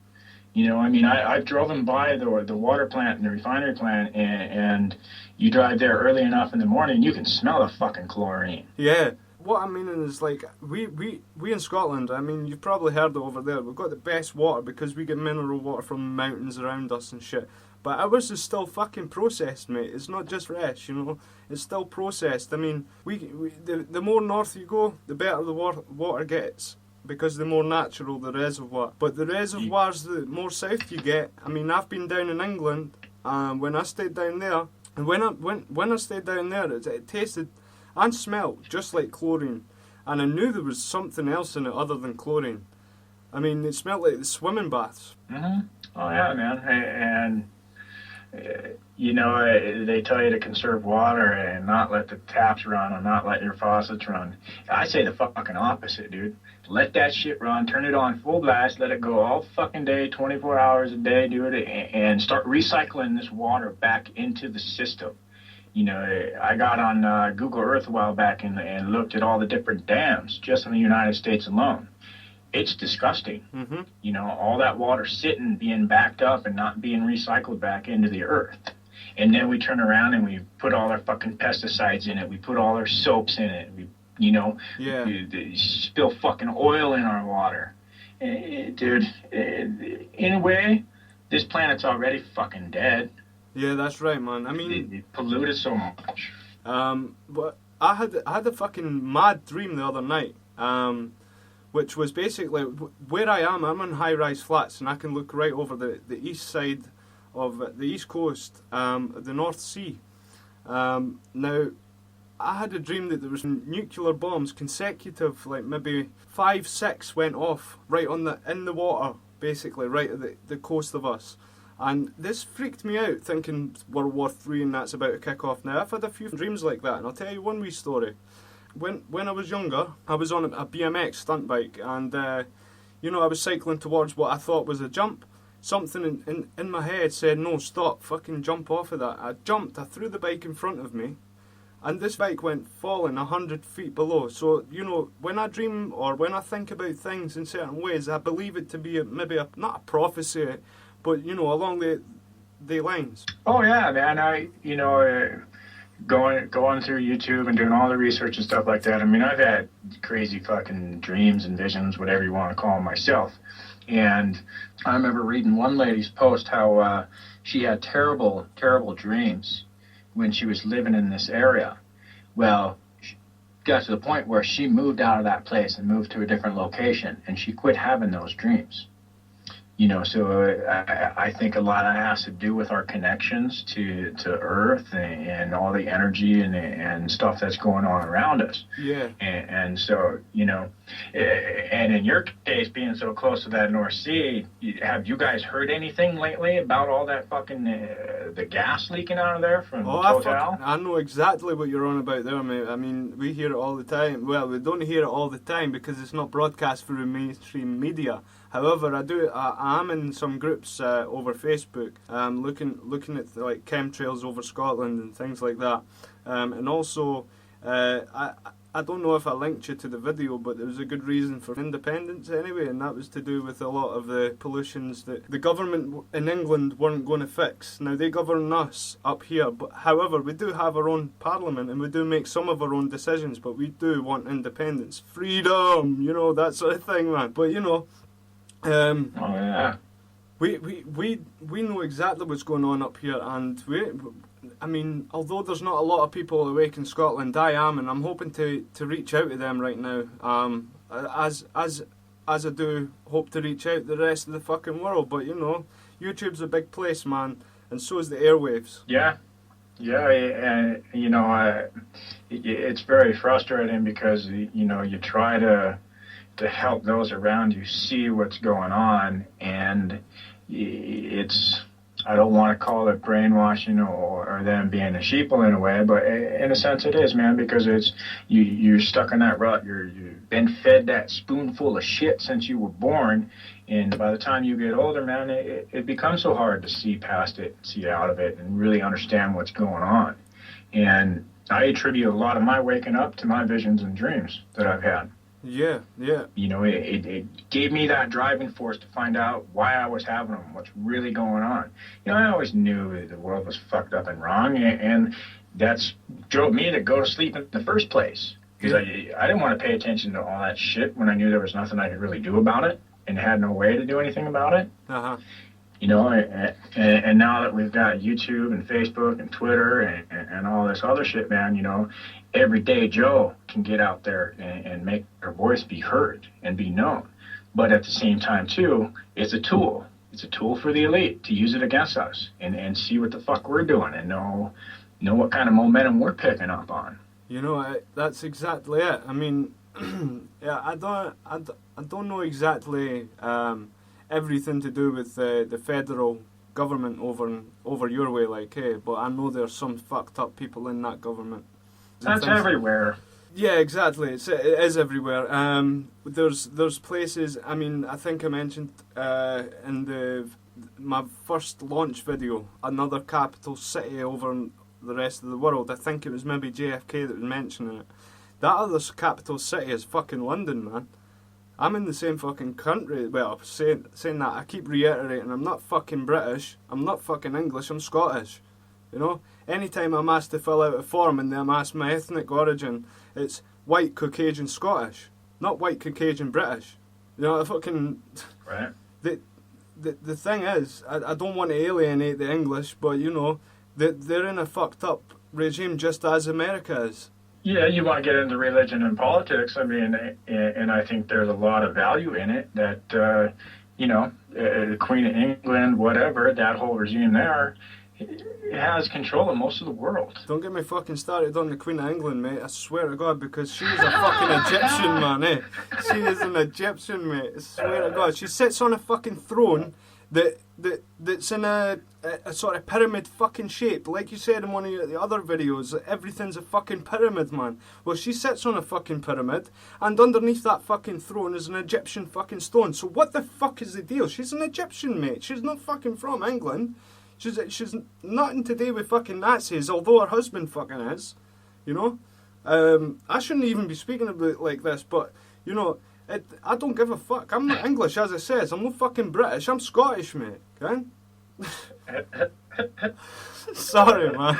Speaker 14: You know, I mean, I've driven by the water plant and the refinery plant, and you drive there early enough in the morning, you can smell the fucking chlorine.
Speaker 3: Yeah. What I'm meaning is, like, we in Scotland, I mean, you've probably heard it over there, we've got the best water because we get mineral water from mountains around us and shit. But ours is still fucking processed, mate. It's not just fresh, you know. It's still processed. I mean, the more north you go, the better the water gets, because the more natural the reservoir. But the reservoirs, the more south you get. I mean, I've been down in England, when I stayed down there, and when I stayed down there, it tasted and smelled just like chlorine, and I knew there was something else in it other than chlorine. I mean, it smelled like the swimming baths.
Speaker 14: Mm-hmm. Oh yeah, man. And you know, they tell you to conserve water and not let the taps run and not let your faucets run. I say the fucking opposite, dude. Let that shit run, turn it on full blast, let it go all fucking day, 24 hours a day, do it, and start recycling this water back into the system. You know, I got on Google Earth a while back and looked at all the different dams just in the United States alone. It's disgusting. Mm-hmm. You know, all that water sitting, being backed up and not being recycled back into the earth. And then we turn around and we put all our fucking pesticides in it. We put all our soaps in it. We spill fucking oil in our water. Dude, in a way, this planet's already fucking dead.
Speaker 3: Yeah, that's right, man. I mean,
Speaker 14: they polluted so much.
Speaker 3: But I had a fucking mad dream the other night, which was basically where I am. I'm in high-rise flats, and I can look right over the east side of the east coast, the North Sea. Now, I had a dream that there was nuclear bombs consecutive, like maybe 5, 6 went off right in the water, basically right at the coast of us. And this freaked me out, thinking World War III and that's about to kick off now. I've had a few dreams like that, and I'll tell you one wee story. When I was younger, I was on a BMX stunt bike, and you know, I was cycling towards what I thought was a jump. Something in my head said, no, stop, fucking jump off of that. I jumped, I threw the bike in front of me, and this bike went falling 100 feet below. So, you know, when I dream or when I think about things in certain ways, I believe it to be not a prophecy, but, you know, along the lines.
Speaker 14: Oh, yeah, man. Going through YouTube and doing all the research and stuff like that, I mean, I've had crazy fucking dreams and visions, whatever you want to call them, myself. And I remember reading one lady's post how she had terrible, terrible dreams when she was living in this area. Well, she got to the point where she moved out of that place and moved to a different location, and she quit having those dreams. You know, so I think a lot of that has to do with our connections to Earth and all the energy and stuff that's going on around us.
Speaker 3: Yeah.
Speaker 14: And so, you know, and in your case, being so close to that North Sea, have you guys heard anything lately about all that fucking the gas leaking out of there from Total?
Speaker 3: I know exactly what you're on about there, mate. I mean, we hear it all the time. Well, we don't hear it all the time because it's not broadcast through mainstream media. However, I am in some groups over Facebook, looking at like chemtrails over Scotland and things like that, and also I don't know if I linked you to the video, but there was a good reason for independence anyway, and that was to do with a lot of the pollutions that the government in England weren't going to fix. Now they govern us up here, but however we do have our own parliament and we do make some of our own decisions, but we do want independence, freedom, you know, that sort of thing, man. But you know.
Speaker 14: Oh yeah.
Speaker 3: We know exactly what's going on up here, and I mean, although there's not a lot of people awake in Scotland, I am, and I'm hoping to reach out to them right now. As I do hope to reach out to the rest of the fucking world, but you know, YouTube's a big place, man, and so is the airwaves.
Speaker 14: Yeah, and you know, it's very frustrating because you know you try to help those around you see what's going on, and it's, I don't want to call it brainwashing or them being a sheeple in a way, but in a sense it is, man, because it's you're stuck in that rut. You've been fed that spoonful of shit since you were born, and by the time you get older, man, it becomes so hard to see past it, see out of it, and really understand what's going on. And I attribute a lot of my waking up to my visions and dreams that I've had.
Speaker 3: Yeah.
Speaker 14: You know, it gave me that driving force to find out why I was having them, what's really going on. You know, I always knew the world was fucked up and wrong, and that's drove me to go to sleep in the first place. Because I didn't want to pay attention to all that shit when I knew there was nothing I could really do about it and had no way to do anything about it. You know, and now that we've got YouTube and Facebook and Twitter and all this other shit, man, you know, everyday Joe can get out there and make her voice be heard and be known. But at the same time, too, it's a tool. It's a tool for the elite to use it against us and see what the fuck we're doing and know what kind of momentum we're picking up on.
Speaker 3: You know, that's exactly it. I mean, yeah, I don't know exactly everything to do with the federal government over your way, like, hey, but I know there's some fucked up people in that government.
Speaker 14: That's everywhere.
Speaker 3: Yeah, exactly. It is everywhere. There's places. I mean, I think I mentioned in my first launch video, another capital city over the rest of the world. I think it was maybe JFK that was mentioning it. That other capital city is fucking London, man. I'm in the same fucking country. Well, saying that, I keep reiterating, I'm not fucking British, I'm not fucking English, I'm Scottish. You know? Anytime I'm asked to fill out a form and I'm asked my ethnic origin, it's white Caucasian Scottish, not white Caucasian British. You know, fucking...
Speaker 14: Right.
Speaker 3: The thing is, I don't want to alienate the English, but, you know, they're in a fucked up regime just as America is.
Speaker 14: Yeah, you want to get into religion and politics, I mean, and I think there's a lot of value in it that, you know, the Queen of England, whatever, that whole regime there, it has control of most of the world.
Speaker 3: Don't get me fucking started on the Queen of England, mate, I swear to God, because she is a fucking Egyptian, man, eh? She is an Egyptian, mate, I swear to God. She sits on a fucking throne that's in a sort of pyramid fucking shape. Like you said in one of the other videos, everything's a fucking pyramid, man. Well, she sits on a fucking pyramid, and underneath that fucking throne is an Egyptian fucking stone. So what the fuck is the deal? She's an Egyptian, mate. She's not fucking from England. She's nothing to do with fucking Nazis, although her husband fucking is. You know? I shouldn't even be speaking about it like this, but, you know, I don't give a fuck. I'm not English, as I says. I'm not fucking British. I'm Scottish, mate. Okay? Sorry, man.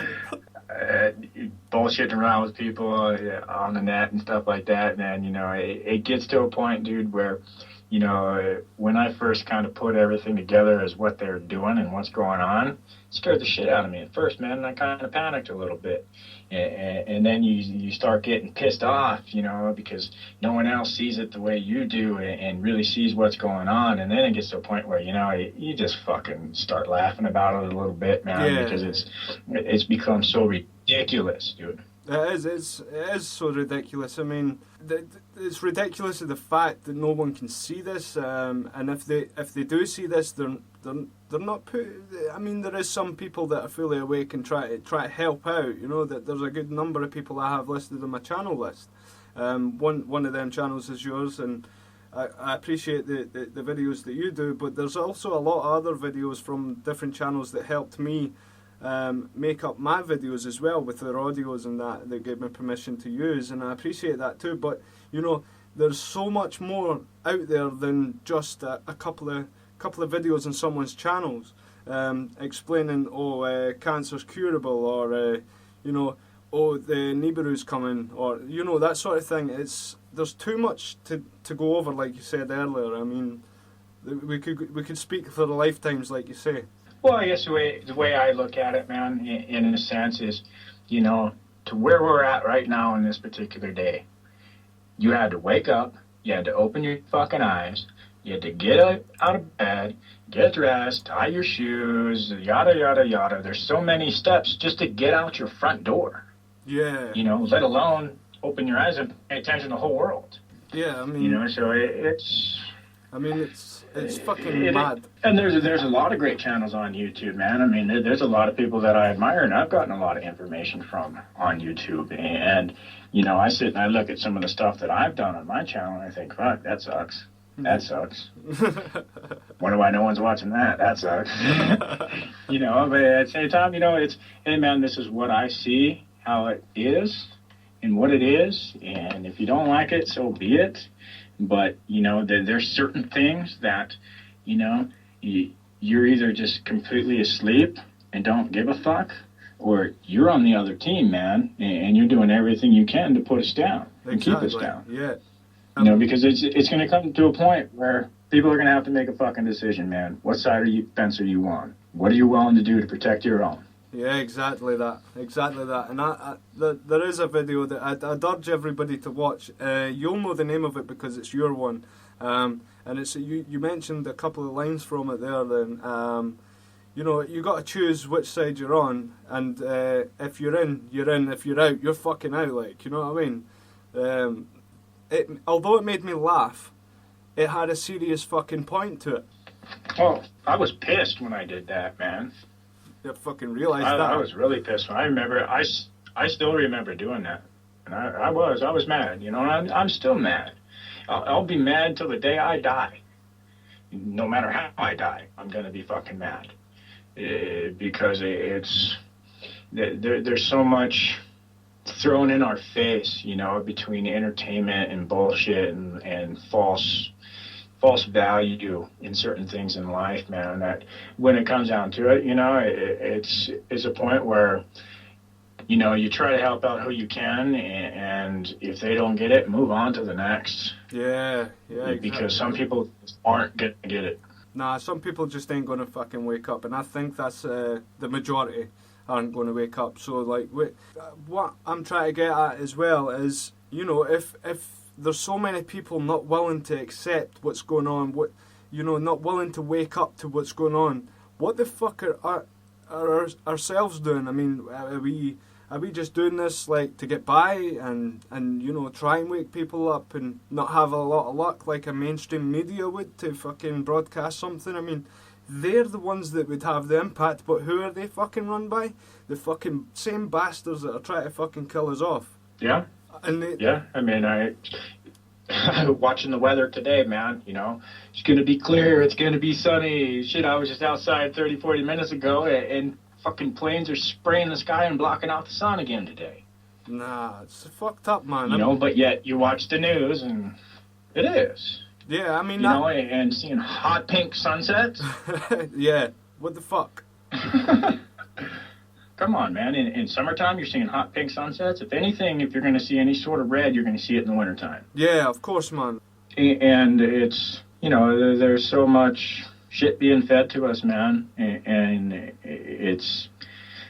Speaker 14: Bullshitting around with people on the net and stuff like that, man, you know, it gets to a point, dude, where, you know, when I first kind of put everything together as what they're doing and what's going on, it scared the shit out of me at first, man, and I kind of panicked a little bit. And then you start getting pissed off, you know, because no one else sees it the way you do and really sees what's going on. And then it gets to a point where, you know, you just fucking start laughing about it a little bit, man, because it's become so ridiculous, dude.
Speaker 3: It is so ridiculous. I mean, it's ridiculous of the fact that no one can see this, and if they do see this, they're not put. I mean, there is some people that are fully awake and try to help out. You know, that there's a good number of people I have listed on my channel list. One of them channels is yours, and I appreciate the videos that you do. But there's also a lot of other videos from different channels that helped me make up my videos as well with their audios and that gave me permission to use, and I appreciate that too. But you know, there's so much more out there than just a couple of videos on someone's channels explaining cancer's curable, or you know, the Nibiru's coming, or you know, that sort of thing. There's too much to go over, like you said earlier. I mean, we could speak for the lifetimes, like you say.
Speaker 14: Well, I guess the way I look at it, man, in a sense is, you know, to where we're at right now in this particular day, you had to wake up, you had to open your fucking eyes, you had to get out of bed, get dressed, tie your shoes, yada, yada, yada. There's so many steps just to get out your front door.
Speaker 3: Yeah.
Speaker 14: You know, let alone open your eyes and pay attention to the whole world.
Speaker 3: Yeah, I mean...
Speaker 14: You know, so it's...
Speaker 3: I mean, it's fucking mad.
Speaker 14: And there's a lot of great channels on YouTube, man. I mean, there's a lot of people that I admire, and I've gotten a lot of information from on YouTube. And, you know, I sit and I look at some of the stuff that I've done on my channel, and I think, fuck, that sucks. That sucks. Wonder why no one's watching that. That sucks. You know, but at the same time, you know, it's, hey, man, this is what I see, how it is, and what it is. And if you don't like it, so be it. But, you know, there's certain things that, you know, you're either just completely asleep and don't give a fuck, or you're on the other team, man, and you're doing everything you can to put us down and keep us down.
Speaker 3: Yeah.
Speaker 14: You know, because it's going to come to a point where people are going to have to make a fucking decision, man. What side of the fence are you on? What are you willing to do to protect your own?
Speaker 3: Yeah, exactly that. And there is a video that I'd urge everybody to watch. You'll know the name of it because it's your one. And it's you mentioned a couple of lines from it there. Then you know, you got to choose which side you're on, and if you're in, you're in. If you're out, you're fucking out. Like, you know what I mean? Although it made me laugh, it had a serious fucking point to it.
Speaker 14: Oh, I was pissed when I did that, man.
Speaker 3: You fucking realized that.
Speaker 14: I was really pissed. I remember, I still remember doing that. And I was mad, you know, and I'm still mad. I'll be mad till the day I die. No matter how I die, I'm going to be fucking mad. Because there's so much thrown in our face, you know, between entertainment and bullshit and false value in certain things in life, man, that when it comes down to it, you know, it's a point where, you know, you try to help out who you can, and if they don't get it, move on to the next.
Speaker 3: Yeah, exactly.
Speaker 14: Because some people aren't going to get it.
Speaker 3: Nah, some people just ain't going to fucking wake up, and I think that's the majority aren't going to wake up. So, like, what I'm trying to get at as well is, you know, if there's so many people not willing to accept what's going on, not willing to wake up to what's going on, what the fuck are ourselves doing? I mean, are we just doing this like to get by and you know, try and wake people up and not have a lot of luck like a mainstream media would to fucking broadcast something? I mean, they're the ones that would have the impact, but who are they fucking run by? The fucking same bastards that are trying to fucking kill us off.
Speaker 14: Yeah. Yeah, I mean, watching the weather today, man, you know, it's going to be clear, it's going to be sunny. Shit, I was just outside 30, 40 minutes ago, and fucking planes are spraying the sky and blocking out the sun again today.
Speaker 3: Nah, it's fucked up, man.
Speaker 14: You know, but yet you watch the news, and it is.
Speaker 3: Yeah, I mean...
Speaker 14: You know, and seeing hot pink sunsets.
Speaker 3: Yeah, what the fuck?
Speaker 14: Come on, man. In summertime, you're seeing hot pink sunsets. If anything, if you're going to see any sort of red, you're going to see it in the wintertime.
Speaker 3: Yeah, of course, man.
Speaker 14: And it's, you know, there's so much shit being fed to us, man. And it's,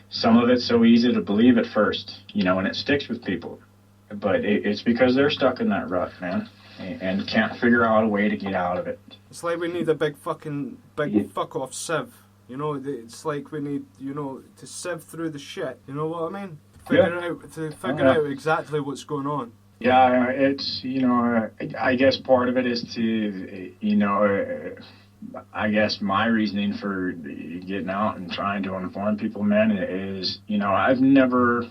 Speaker 14: some of it's so easy to believe at first, you know, and it sticks with people. But it's because they're stuck in that rut, man, and can't figure out a way to get out of it.
Speaker 3: It's like we need a big fuck off sieve. You know, it's like we need, you know, to sieve through the shit. You know what I mean? Figure out exactly what's going on.
Speaker 14: Yeah, it's, you know, I guess part of it is to, you know, I guess my reasoning for getting out and trying to inform people, man, is, you know, I've never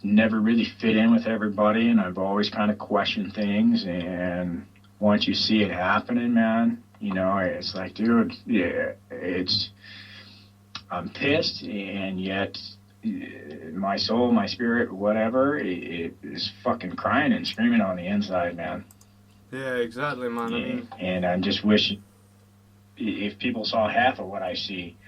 Speaker 14: really fit in with everybody, and I've always kind of questioned things, and once you see it happening, man, you know, it's like, dude, yeah, I'm pissed, and yet my soul, my spirit, whatever, it is fucking crying and screaming on the inside, man.
Speaker 3: Yeah, exactly, man.
Speaker 14: And I'm just wishing if people saw half of what I see,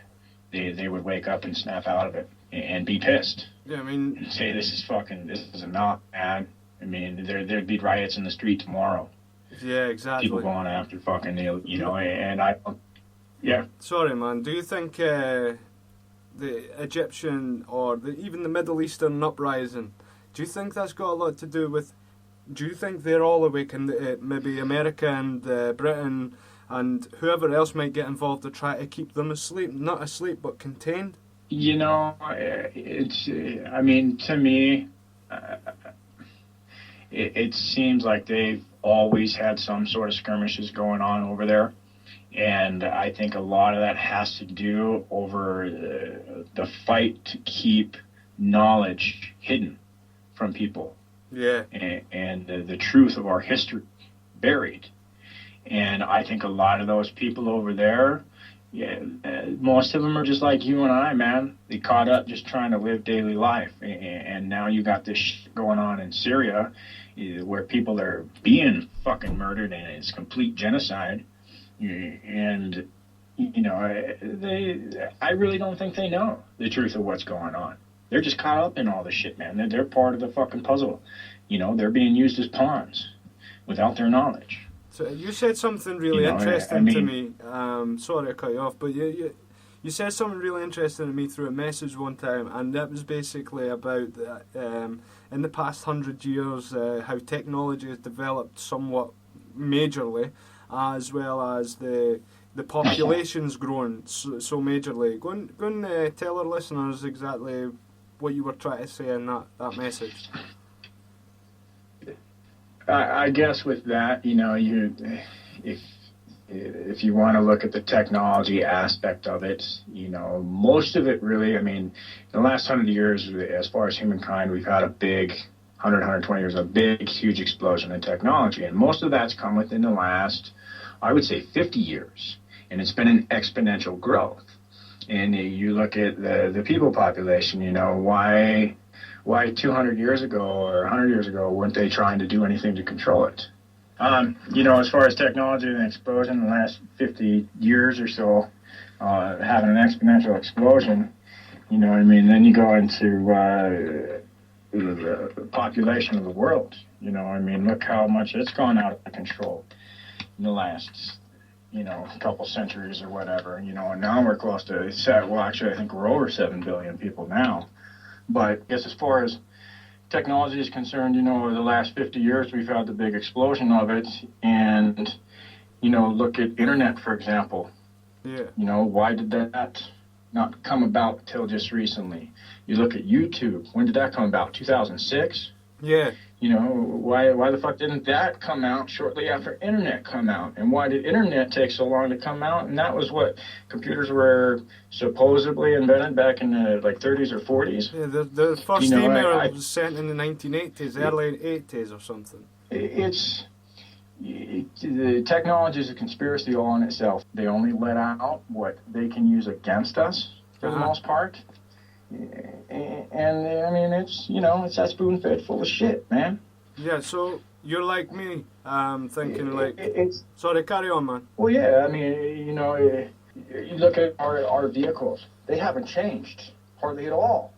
Speaker 14: they would wake up and snap out of it and be pissed.
Speaker 3: Yeah, I mean...
Speaker 14: And say, this is enough, man. I mean, there'd be riots in the street tomorrow.
Speaker 3: Yeah, exactly.
Speaker 14: People going after fucking, you know, and I, yeah.
Speaker 3: Sorry, man. Do you think the Egyptian or even the Middle Eastern uprising, do you think that's got a lot to do with, do you think they're all awake and maybe America and Britain and whoever else might get involved to try to keep them asleep, not asleep, but contained?
Speaker 14: You know, it's, I mean, to me, it seems like they've always had some sort of skirmishes going on over there. And I think a lot of that has to do over the fight to keep knowledge hidden from people.
Speaker 3: Yeah.
Speaker 14: And the truth of our history buried. And I think a lot of those people over there, yeah, most of them are just like you and I, man. They caught up just trying to live daily life. And now you got this shit going on in Syria where people are being fucking murdered and it's complete genocide. And, you know, I really don't think they know the truth of what's going on. They're just caught up in all this shit, man. They're part of the fucking puzzle. You know, they're being used as pawns without their knowledge.
Speaker 3: So you said something really interesting to me. Sorry to cut you off, but you said something really interesting to me through a message one time, and that was basically about in the past 100 years how technology has developed somewhat majorly, as well as the population's grown so majorly. Go and tell our listeners exactly what you were trying to say in that message.
Speaker 14: I guess with that, you know, if you want to look at the technology aspect of it, you know, most of it really, I mean, in the last 100 years, as far as humankind, we've had a big 120 years, a big, huge explosion in technology. And most of that's come within the last, I would say, 50 years. And it's been an exponential growth. And you look at the people population, you know, why 200 years ago or 100 years ago weren't they trying to do anything to control it? You know, as far as technology and explosion in the last 50 years or so, having an exponential explosion, you know what I mean? Then you go into the population of the world, you know what I mean? Look how much it's gone out of control in the last, you know, couple centuries or whatever, you know, and now we're close to, well, actually, I think we're over 7 billion people now. But I guess as far as technology is concerned, you know, over the last 50 years, we've had the big explosion of it. And, you know, look at internet, for example.
Speaker 3: Yeah.
Speaker 14: You know, why did that not come about till just recently? You look at YouTube. When did that come about? 2006?
Speaker 3: Yeah.
Speaker 14: You know, why the fuck didn't that come out shortly after internet come out? And why did internet take so long to come out? And that was what computers were supposedly invented back in the like 30s or 40s.
Speaker 3: Yeah, the first email was sent in the 1980s, early 80s or something.
Speaker 14: The technology is a conspiracy all in itself. They only let out what they can use against us for the most part. And I mean, it's, you know, it's that spoon fed full of shit, man.
Speaker 3: Yeah, so you're like me, thinking like, sorry, carry on, man.
Speaker 14: Well, yeah, I mean, you know, you look at our vehicles, they haven't changed hardly at all.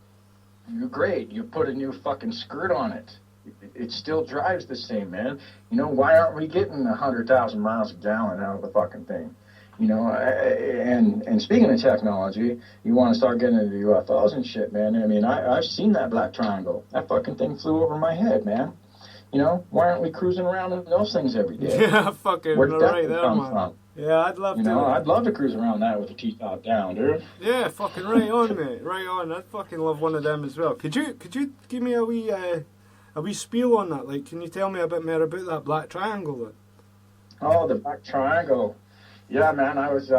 Speaker 14: You're great, you put a new fucking skirt on it. It still drives the same, man. You know, why aren't we getting 100,000 miles a gallon out of the fucking thing? You know, and speaking of technology, you want to start getting into UFOs and shit, man. I mean, I've seen that black triangle. That fucking thing flew over my head, man. You know, why aren't we cruising around in those things every day?
Speaker 3: Yeah, fucking
Speaker 14: Where did that
Speaker 3: right there,
Speaker 14: come
Speaker 3: man.
Speaker 14: from?
Speaker 3: Yeah, I'd love to.
Speaker 14: You know, I'd love to cruise around that with the T-top down, dude.
Speaker 3: Yeah, fucking right on, mate. Right on. I'd fucking love one of them as well. Could you give me a wee spiel on that? Like, can you tell me a bit more about that black triangle then?
Speaker 14: Oh, the black triangle. Yeah, man, I was,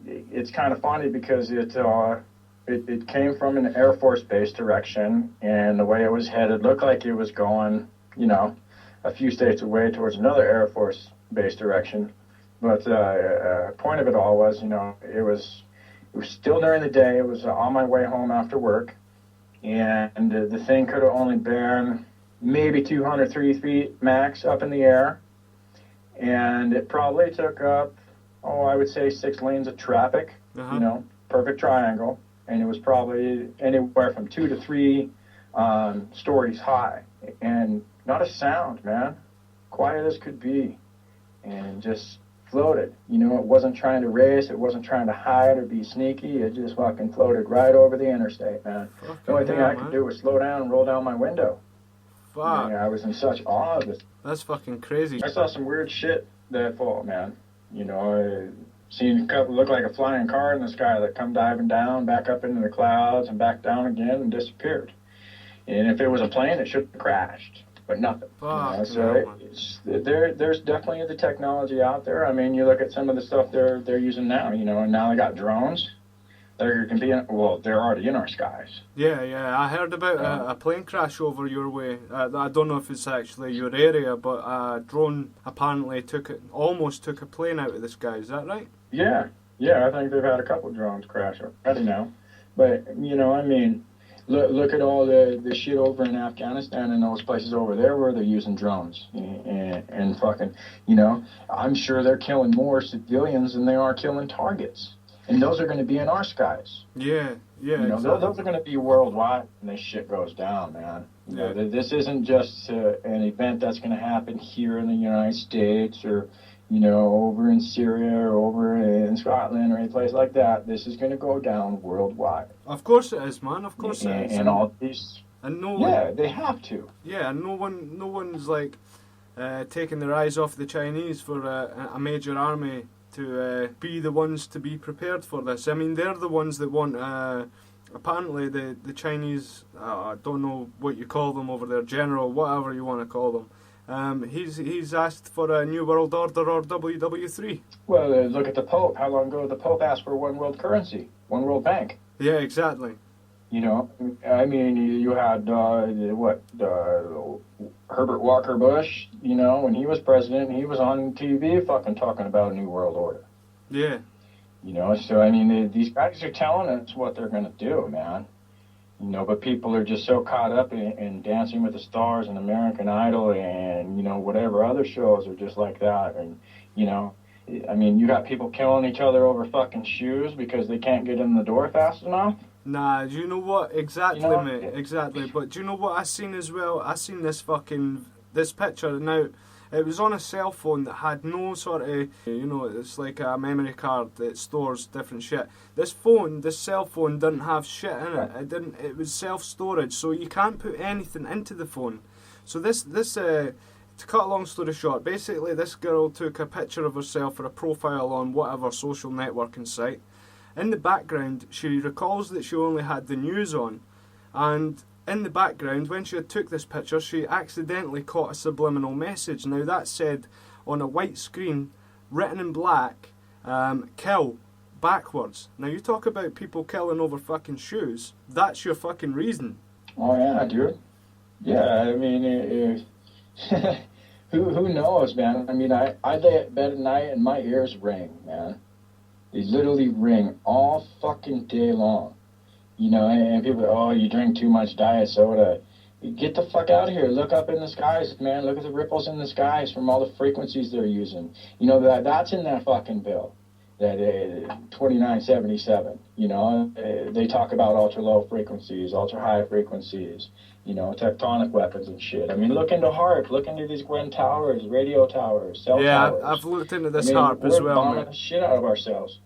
Speaker 14: it's kind of funny because it came from an Air Force Base direction, and the way it was headed looked like it was going, you know, a few states away towards another Air Force Base direction. But point of it all was, you know, it was still during the day. It was on my way home after work, and the thing could have only been maybe 203 feet max up in the air. And it probably took up, I would say 6 lanes of traffic, you know, perfect triangle. And it was probably anywhere from 2 to 3 stories high. And not a sound, man. quiet as could be, and just floated. You know, it wasn't trying to race, it wasn't trying to hide or be sneaky, it just fucking floated right over the interstate, man. The only thing I could do was slow down and roll down my window.
Speaker 3: Fuck.
Speaker 14: I mean, I was in such awe of it.
Speaker 3: That's fucking crazy.
Speaker 14: I saw some weird shit that fall, man. You know, I seen a couple look like a flying car in the sky that come diving down, back up into the clouds, and back down again and disappeared. And if it was a plane, it should have crashed, but nothing.
Speaker 3: Fuck,
Speaker 14: So there's definitely the technology out there. I mean, you look at some of the stuff they're using now, you know, and now they got drones. They're already in our skies.
Speaker 3: Yeah, I heard about a plane crash over your way. I don't know if it's actually your area, but a drone apparently almost took a plane out of the sky. Is that right?
Speaker 14: Yeah, I think they've had a couple drones crash already now. But, you know, I mean, look at all the shit over in Afghanistan and those places over there where they're using drones. And fucking, you know, I'm sure they're killing more civilians than they are killing targets. And those are going to be in our skies.
Speaker 3: Yeah,
Speaker 14: you know,
Speaker 3: exactly.
Speaker 14: Those are going to be worldwide when this shit goes down, man. You know, this isn't just an event that's going to happen here in the United States or, you know, over in Syria or over in Scotland or any place like that. This is going to go down worldwide.
Speaker 3: Of course it is, man. Of course it is.
Speaker 14: And all these...
Speaker 3: And no one,
Speaker 14: they have to.
Speaker 3: Yeah, no one's like taking their eyes off the Chinese for a major army to be the ones to be prepared for this. I mean, they're the ones that want, apparently the Chinese, I don't know what you call them over there, general, whatever you want to call them, he's asked for a New World Order or WW3.
Speaker 14: Well, look at the Pope. How long ago did the Pope ask for one world currency, one world bank?
Speaker 3: Yeah, exactly.
Speaker 14: You know, I mean, you had, Herbert Walker Bush, you know, when he was president, he was on TV fucking talking about a new world order.
Speaker 3: Yeah.
Speaker 14: You know, so, I mean, these guys are telling us what they're going to do, man. You know, but people are just so caught up in Dancing with the Stars and American Idol and, you know, whatever other shows are just like that. And, you know, I mean, you got people killing each other over fucking shoes because they can't get in the door fast enough.
Speaker 3: Nah, do you know what? Exactly,
Speaker 14: you know,
Speaker 3: mate, exactly. But do you know what I seen as well? I seen this picture. Now, it was on a cell phone that had no sort of, you know, it's like a memory card that stores different shit. This cell phone didn't have shit in it. It was self-storage, so you can't put anything into the phone. So to cut a long story short, basically this girl took a picture of herself for a profile on whatever social networking site. In the background, she recalls that she only had the news on, and in the background, when she had took this picture, she accidentally caught a subliminal message. Now that said on a white screen, written in black, kill, backwards. Now you talk about people killing over fucking shoes, that's your fucking reason.
Speaker 14: Oh yeah, dude. Yeah, I mean, who knows, man? I mean, I lay at bed at night and my ears ring, man. They literally ring all fucking day long. You know, and people, oh, you drink too much diet soda. Get the fuck out of here. Look up in the skies, man. Look at the ripples in the skies from all the frequencies they're using. You know, that's in that fucking bill. That 2977, you know, they talk about ultra-low frequencies, ultra-high frequencies, you know, tectonic weapons and shit. I mean, look into HARP, look into these Gwen towers, radio towers, cell towers.
Speaker 3: Yeah, I've looked into this HARP as well,
Speaker 14: man. We're bombing the shit out of ourselves.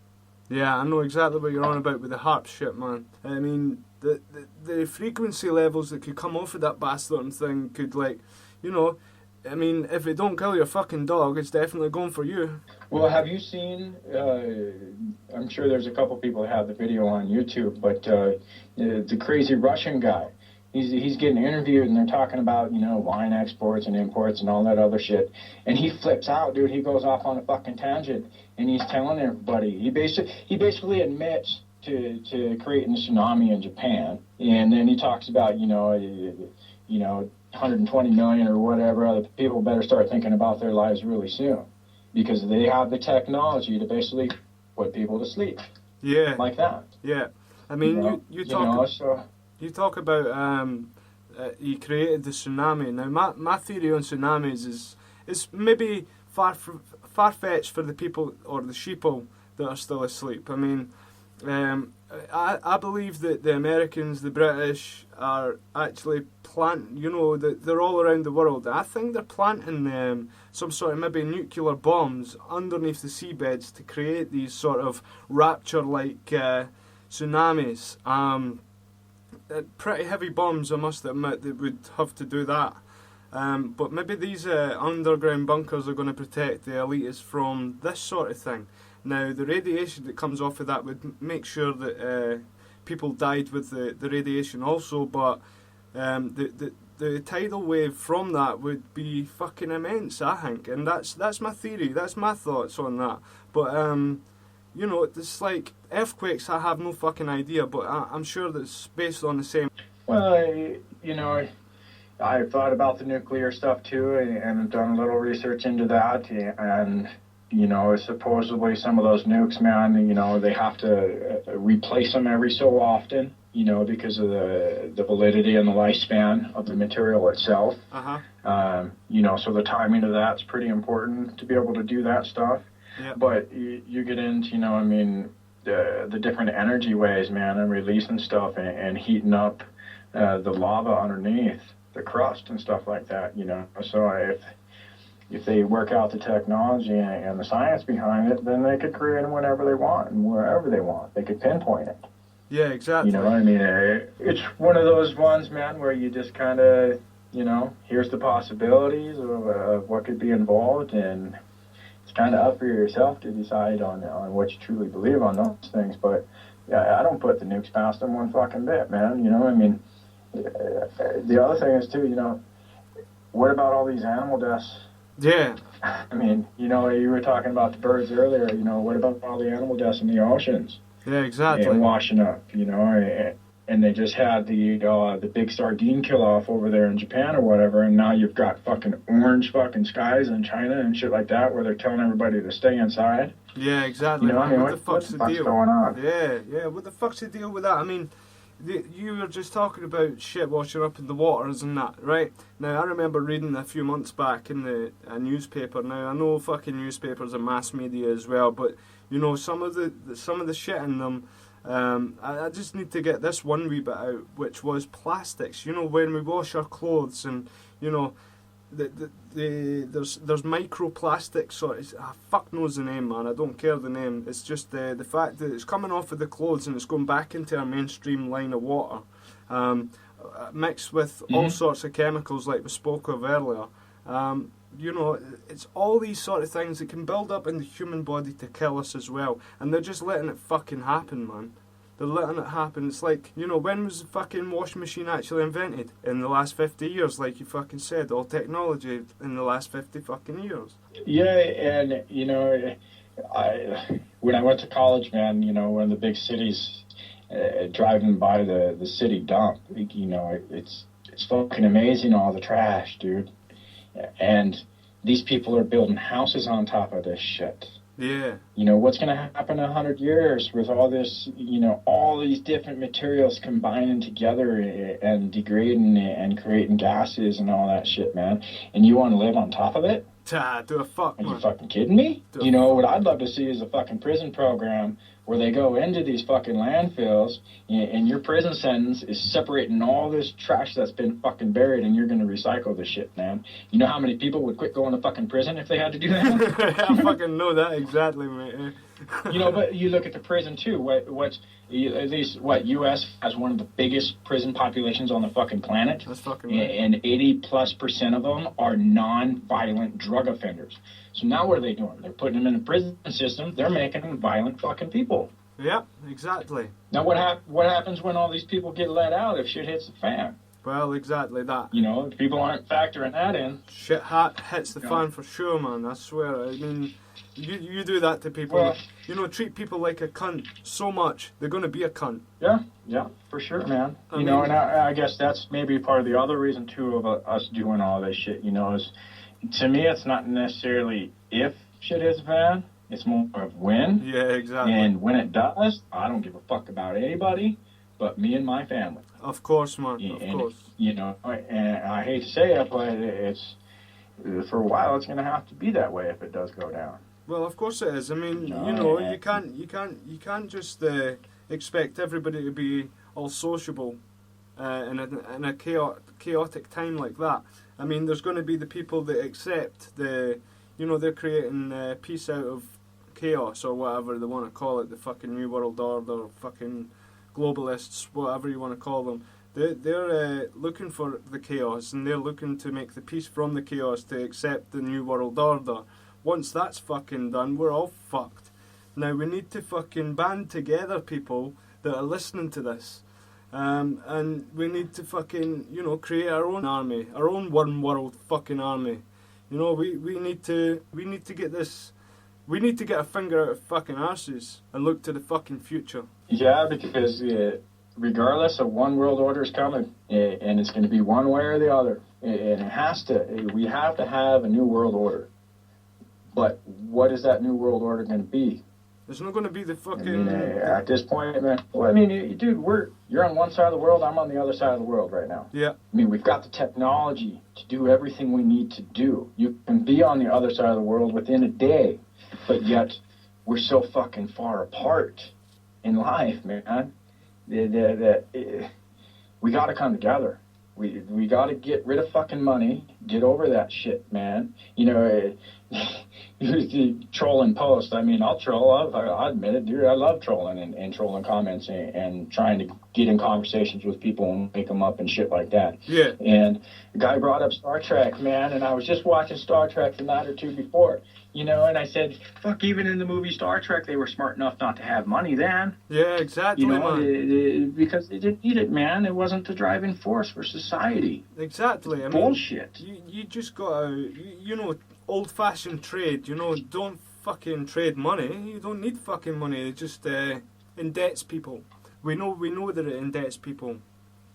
Speaker 3: Yeah, I know exactly what you're on about with the HARP shit, man. I mean, the frequency levels that could come off of that bastard thing could, like, you know, I mean, if it don't kill your fucking dog, it's definitely going for you.
Speaker 14: Well, have you seen, I'm sure there's a couple people that have the video on YouTube, but the crazy Russian guy, he's getting interviewed and they're talking about, you know, wine exports and imports and all that other shit. And he flips out, dude. He goes off on a fucking tangent and he's telling everybody. He basically admits to creating a tsunami in Japan. And then he talks about, you know, 120 million or whatever other people better start thinking about their lives really soon because they have the technology to basically put people to sleep.
Speaker 3: Yeah.
Speaker 14: Like that.
Speaker 3: Yeah. I mean, you talk about he created the tsunami. Now, my theory on tsunamis is maybe far-fetched for the people or the sheeple that are still asleep. I mean, I believe that the Americans, the British, are actually planting, they're all around the world. I think they're planting some sort of maybe nuclear bombs underneath the seabeds to create these sort of rapture-like tsunamis. Pretty heavy bombs, I must admit, that would have to do that. But maybe these underground bunkers are going to protect the elitists from this sort of thing. Now, the radiation that comes off of that would make sure that people died with the radiation also, but the tidal wave from that would be fucking immense, I think. And that's my theory, that's my thoughts on that. But, it's like earthquakes, I have no fucking idea, but I'm sure that it's based on the same.
Speaker 14: Well, I've thought about the nuclear stuff too, and done a little research into that, and supposedly some of those nukes, man, they have to replace them every so often, because of the validity and the lifespan of the material itself. So the timing of that's pretty important to be able to do that stuff. Yep. But you get into, the different energy ways, man, and releasing stuff and heating up the lava underneath the crust and stuff like that, So if they work out the technology and the science behind it, then they could create them whenever they want and wherever they want. They could pinpoint it.
Speaker 3: Yeah, exactly.
Speaker 14: It's one of those ones, man, where you just kind of, here's the possibilities of what could be involved, and it's kind of up for yourself to decide on what you truly believe on those things. But yeah, I don't put the nukes past them one fucking bit, man. The other thing is too, what about all these animal deaths?
Speaker 3: Yeah.
Speaker 14: You were talking about the birds earlier, what about all the animal deaths in the oceans?
Speaker 3: Yeah, exactly.
Speaker 14: And washing up, and they just had the big sardine kill-off over there in Japan or whatever, and now you've got fucking orange fucking skies in China and shit like that, where they're telling everybody to stay inside.
Speaker 3: Yeah, exactly. What the fuck's the deal?
Speaker 14: Going on?
Speaker 3: Yeah, what the fuck's the deal with that? You were just talking about shit washing up in the waters and that, right? Now, I remember reading a few months back in a newspaper. Now, I know fucking newspapers are mass media as well, but, some of the shit in them, I just need to get this one wee bit out, which was plastics. When we wash our clothes and, there's microplastics, or fuck knows the name, man. I don't care the name. It's just the fact that it's coming off of the clothes and it's going back into our mainstream line of water, mixed with all sorts of chemicals like we spoke of earlier. It's all these sort of things that can build up in the human body to kill us as well, and they're just letting it fucking happen, man. They're letting it happen. It's like, when was the fucking washing machine actually invented? In the last 50 years, like you fucking said. All technology in the last 50 fucking years. Yeah, and,
Speaker 14: when I went to college, man, one of the big cities, driving by the city dump, it's fucking amazing, all the trash, dude. And these people are building houses on top of this shit.
Speaker 3: Yeah.
Speaker 14: What's going to happen in 100 years with all this, all these different materials combining together and degrading and creating gases and all that shit, man. And you want to live on top of it?
Speaker 3: Do a fuck, man.
Speaker 14: Are you fucking kidding me? What I'd love to see is a fucking prison program where they go into these fucking landfills and your prison sentence is separating all this trash that's been fucking buried, and you're going to recycle this shit, man. You know how many people would quit going to fucking prison if they had to do that?
Speaker 3: I fucking know that exactly, mate.
Speaker 14: But you look at the prison too. U.S. has one of the biggest prison populations on the fucking planet.
Speaker 3: That's fucking right.
Speaker 14: And 80+% of them are non-violent drug offenders. So now what are they doing? They're putting them in a prison system. They're making them violent fucking people.
Speaker 3: Yep, exactly.
Speaker 14: Now what happens when all these people get let out if shit hits the fan?
Speaker 3: Well, exactly that.
Speaker 14: People aren't factoring that in.
Speaker 3: Shit hits the fan for sure, man. I swear. You do that to people.
Speaker 14: Well,
Speaker 3: treat people like a cunt so much, they're going to be a cunt.
Speaker 14: Yeah, for sure, man. And I guess that's maybe part of the other reason, too, of us doing all this shit, is, to me, it's not necessarily if shit hits the fan, it's more of when.
Speaker 3: Yeah, exactly.
Speaker 14: And when it does, I don't give a fuck about anybody but me and my family.
Speaker 3: Of course, man, of course.
Speaker 14: And I hate to say it, but it's, for a while, it's going to have to be that way if it does go down.
Speaker 3: Well, of course it is. I mean, you can't just expect everybody to be all sociable in a chaotic time like that. I mean, there's going to be the people that accept they're creating peace out of chaos or whatever they want to call it, the fucking New World Order, fucking globalists, whatever you want to call them. They're looking for the chaos, and they're looking to make the peace from the chaos to accept the New World Order. Once that's fucking done, we're all fucked. Now we need to fucking band together, people that are listening to this. And we need to fucking, create our own army, our own one world fucking army. We need to get this. We need to get a finger out of fucking arses and look to the fucking future.
Speaker 14: Yeah, because regardless of one world order is coming, and it's going to be one way or the other, and we have to have a new world order. But what is that new world order going to be?
Speaker 3: It's not going to be the fucking...
Speaker 14: I mean, at this point, man... Well, I mean, dude, you're on one side of the world, I'm on the other side of the world right now.
Speaker 3: Yeah.
Speaker 14: I mean, we've got the technology to do everything we need to do. You can be on the other side of the world within a day, but yet we're so fucking far apart in life, man. We got to come together. We got to get rid of fucking money, get over that shit, man. Trolling posts. I mean, I'll troll. I admit it, dude. I love trolling and trolling comments and trying to get in conversations with people and make them up and shit like that.
Speaker 3: Yeah.
Speaker 14: And the guy brought up Star Trek, man, and I was just watching Star Trek the night or two before, and I said, fuck, even in the movie Star Trek, they were smart enough not to have money then.
Speaker 3: Yeah, exactly, man.
Speaker 14: Because they didn't need it, man. It wasn't the driving force for society.
Speaker 3: It's
Speaker 14: I mean, bullshit.
Speaker 3: You just gotta, old-fashioned trade, don't fucking trade money. You don't need fucking money. It just indebts people. We know that it indebts people.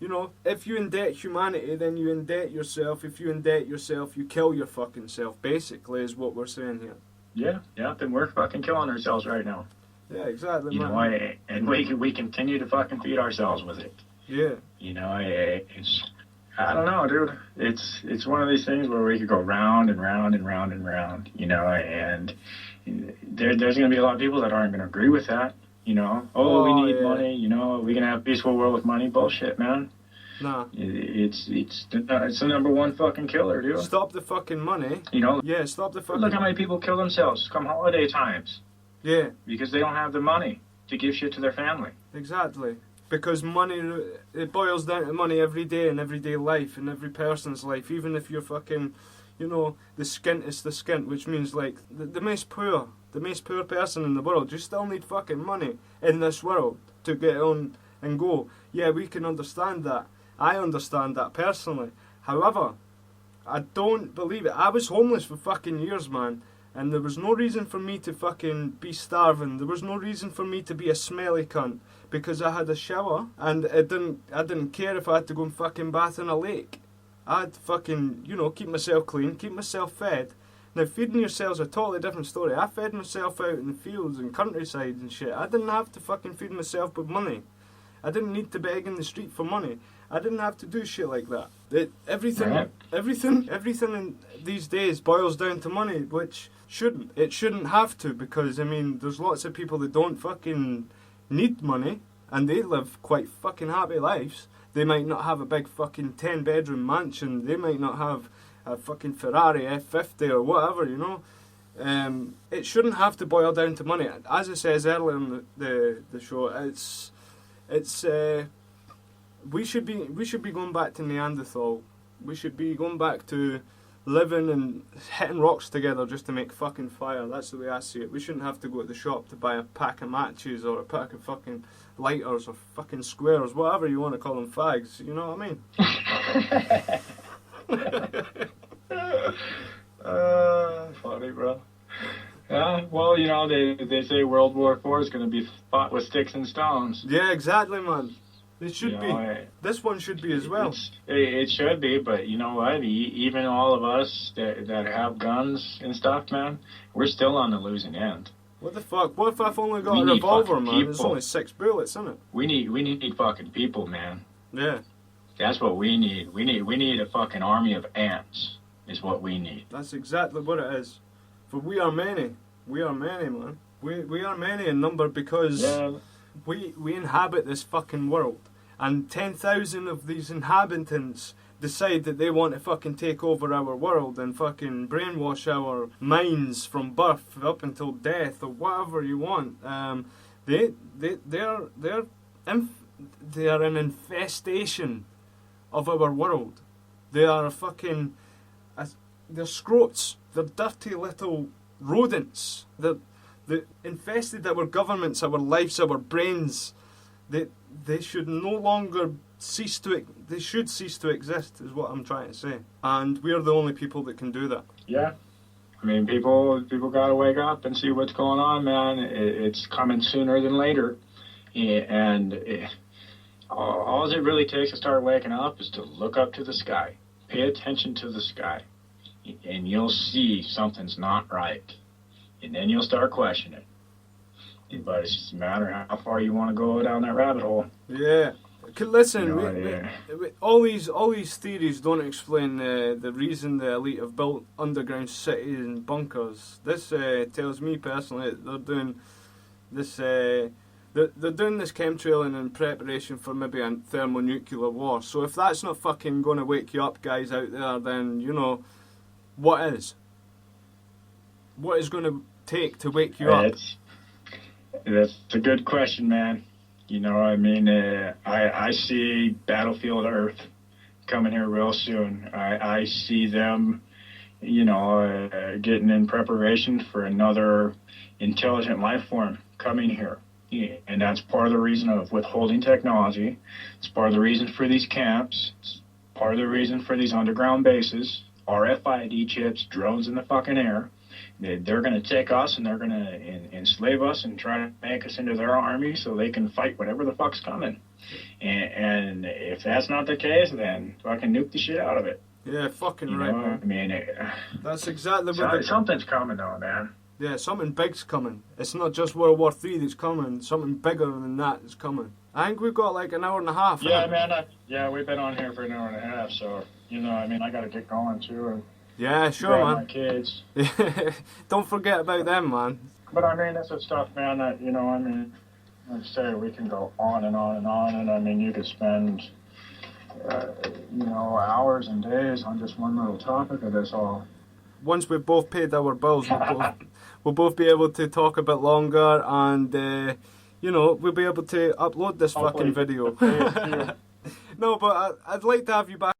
Speaker 3: If you indebt humanity, then you indebt yourself. If you indebt yourself, you kill your fucking self, basically, is what we're saying here.
Speaker 14: Yeah, then we're fucking killing ourselves right now.
Speaker 3: Yeah, exactly, man.
Speaker 14: And we continue to fucking feed ourselves with it.
Speaker 3: Yeah.
Speaker 14: It's... I don't know, dude. It's one of these things where we could go round and round and round and round, and there's going to be a lot of people that aren't going to agree with that, we need money, we can have a peaceful world with money. Bullshit, man.
Speaker 3: Nah.
Speaker 14: It's the number one fucking killer, dude.
Speaker 3: Stop the fucking money. Yeah, stop the fucking...
Speaker 14: Look how many people kill themselves come holiday times.
Speaker 3: Yeah.
Speaker 14: Because they don't have the money to give shit to their family.
Speaker 3: Exactly. Because money, it boils down to money every day in everyday life, in every person's life. Even if you're fucking, the skint is the skint, which means like the most poor person in the world, you still need fucking money in this world to get on and go. Yeah, we can understand that. I understand that personally. However, I don't believe it. I was homeless for fucking years, man. And there was no reason for me to fucking be starving. There was no reason for me to be a smelly cunt. Because I had a shower, and I didn't care if I had to go and fucking bath in a lake. I had to fucking, keep myself clean, keep myself fed. Now, feeding yourself's a totally different story. I fed myself out in the fields and countryside and shit. I didn't have to fucking feed myself with money. I didn't need to beg in the street for money. I didn't have to do shit like that. Everything in these days boils down to money, which shouldn't. It shouldn't have to, because, there's lots of people that don't fucking need money, and they live quite fucking happy lives. They might not have a big fucking 10-bedroom mansion. They might not have a fucking Ferrari F50 or whatever, It shouldn't have to boil down to money. As I says earlier in the show, we should be going back to Neanderthal. We should be going back to living and hitting rocks together just to make fucking fire. That's the way I see it. We shouldn't have to go to the shop to buy a pack of matches or a pack of fucking lighters or fucking squares, whatever you want to call them, fags. You know what I mean?
Speaker 14: Funny, bro. Yeah, well, they say World War IV is going to be fought with sticks and stones.
Speaker 3: Yeah, exactly, man. It should be. This one should be as well.
Speaker 14: It should be, but you know what? Even all of us that have guns and stuff, man, we're still on the losing end.
Speaker 3: What the fuck? What if I've only got a revolver, man? There's only 6 bullets in it.
Speaker 14: We need fucking people, man.
Speaker 3: Yeah.
Speaker 14: That's what we need. We need a fucking army of ants. Is what we need.
Speaker 3: That's exactly what it is. For we are many. We are many, man. We are many in number because we inhabit this fucking world. And 10,000 of these inhabitants decide that they want to fucking take over our world and fucking brainwash our minds from birth up until death or whatever you want. They are an infestation of our world. They are fucking, they're scroats. They're dirty little rodents. They're infested our governments, our lives, our brains. They should no longer cease to exist, is what I'm trying to say. And we're the only people that can do that.
Speaker 14: Yeah. I mean, people gotta wake up and see what's going on, man. It's coming sooner than later. And all it really takes to start waking up is to look up to the sky. Pay attention to the sky. And you'll see something's not right. And then you'll start questioning. But it's just a matter of how far you want to go down that rabbit hole.
Speaker 3: Yeah. Listen, all these theories don't explain the reason the elite have built underground cities and bunkers. This tells me personally that they're doing this. They're doing this chemtrailing in preparation for maybe a thermonuclear war. So if that's not fucking going to wake you up, guys out there, then you know what is. What is going to take to wake you up?
Speaker 14: That's a good question, man. You know, I mean, I see Battlefield Earth coming here real soon. I see them, you know, getting in preparation for another intelligent life form coming here. Yeah, and that's part of the reason of withholding technology. It's part of the reason for these camps. It's part of the reason for these underground bases, RFID chips, drones in the fucking air. They're going to take us and they're going to enslave us and try to make us into their army so they can fight whatever the fuck's coming. And if that's not the case, then fucking nuke the shit out of it.
Speaker 3: Yeah, fucking right, man.
Speaker 14: I mean,
Speaker 3: that's exactly what
Speaker 14: something's coming though, man.
Speaker 3: Yeah, something big's coming. It's not just World War III that's coming. Something bigger than that is coming. I think we've got like an hour and a half.
Speaker 14: Yeah, man. We've been on here for an hour and a half, so, you know, I mean, I got to get going too. And
Speaker 3: yeah, sure, man.
Speaker 14: My kids.
Speaker 3: Don't forget about them, man.
Speaker 14: But I mean, that's the stuff, man, that, you know, I mean, like I say, we can go on and on and on, and I mean, you could spend, you know, hours and days on just one little topic of this all.
Speaker 3: Once we've both paid our bills, we'll both be able to talk a bit longer, and, you know, we'll be able to upload this fucking video. No, but I'd like to have you back.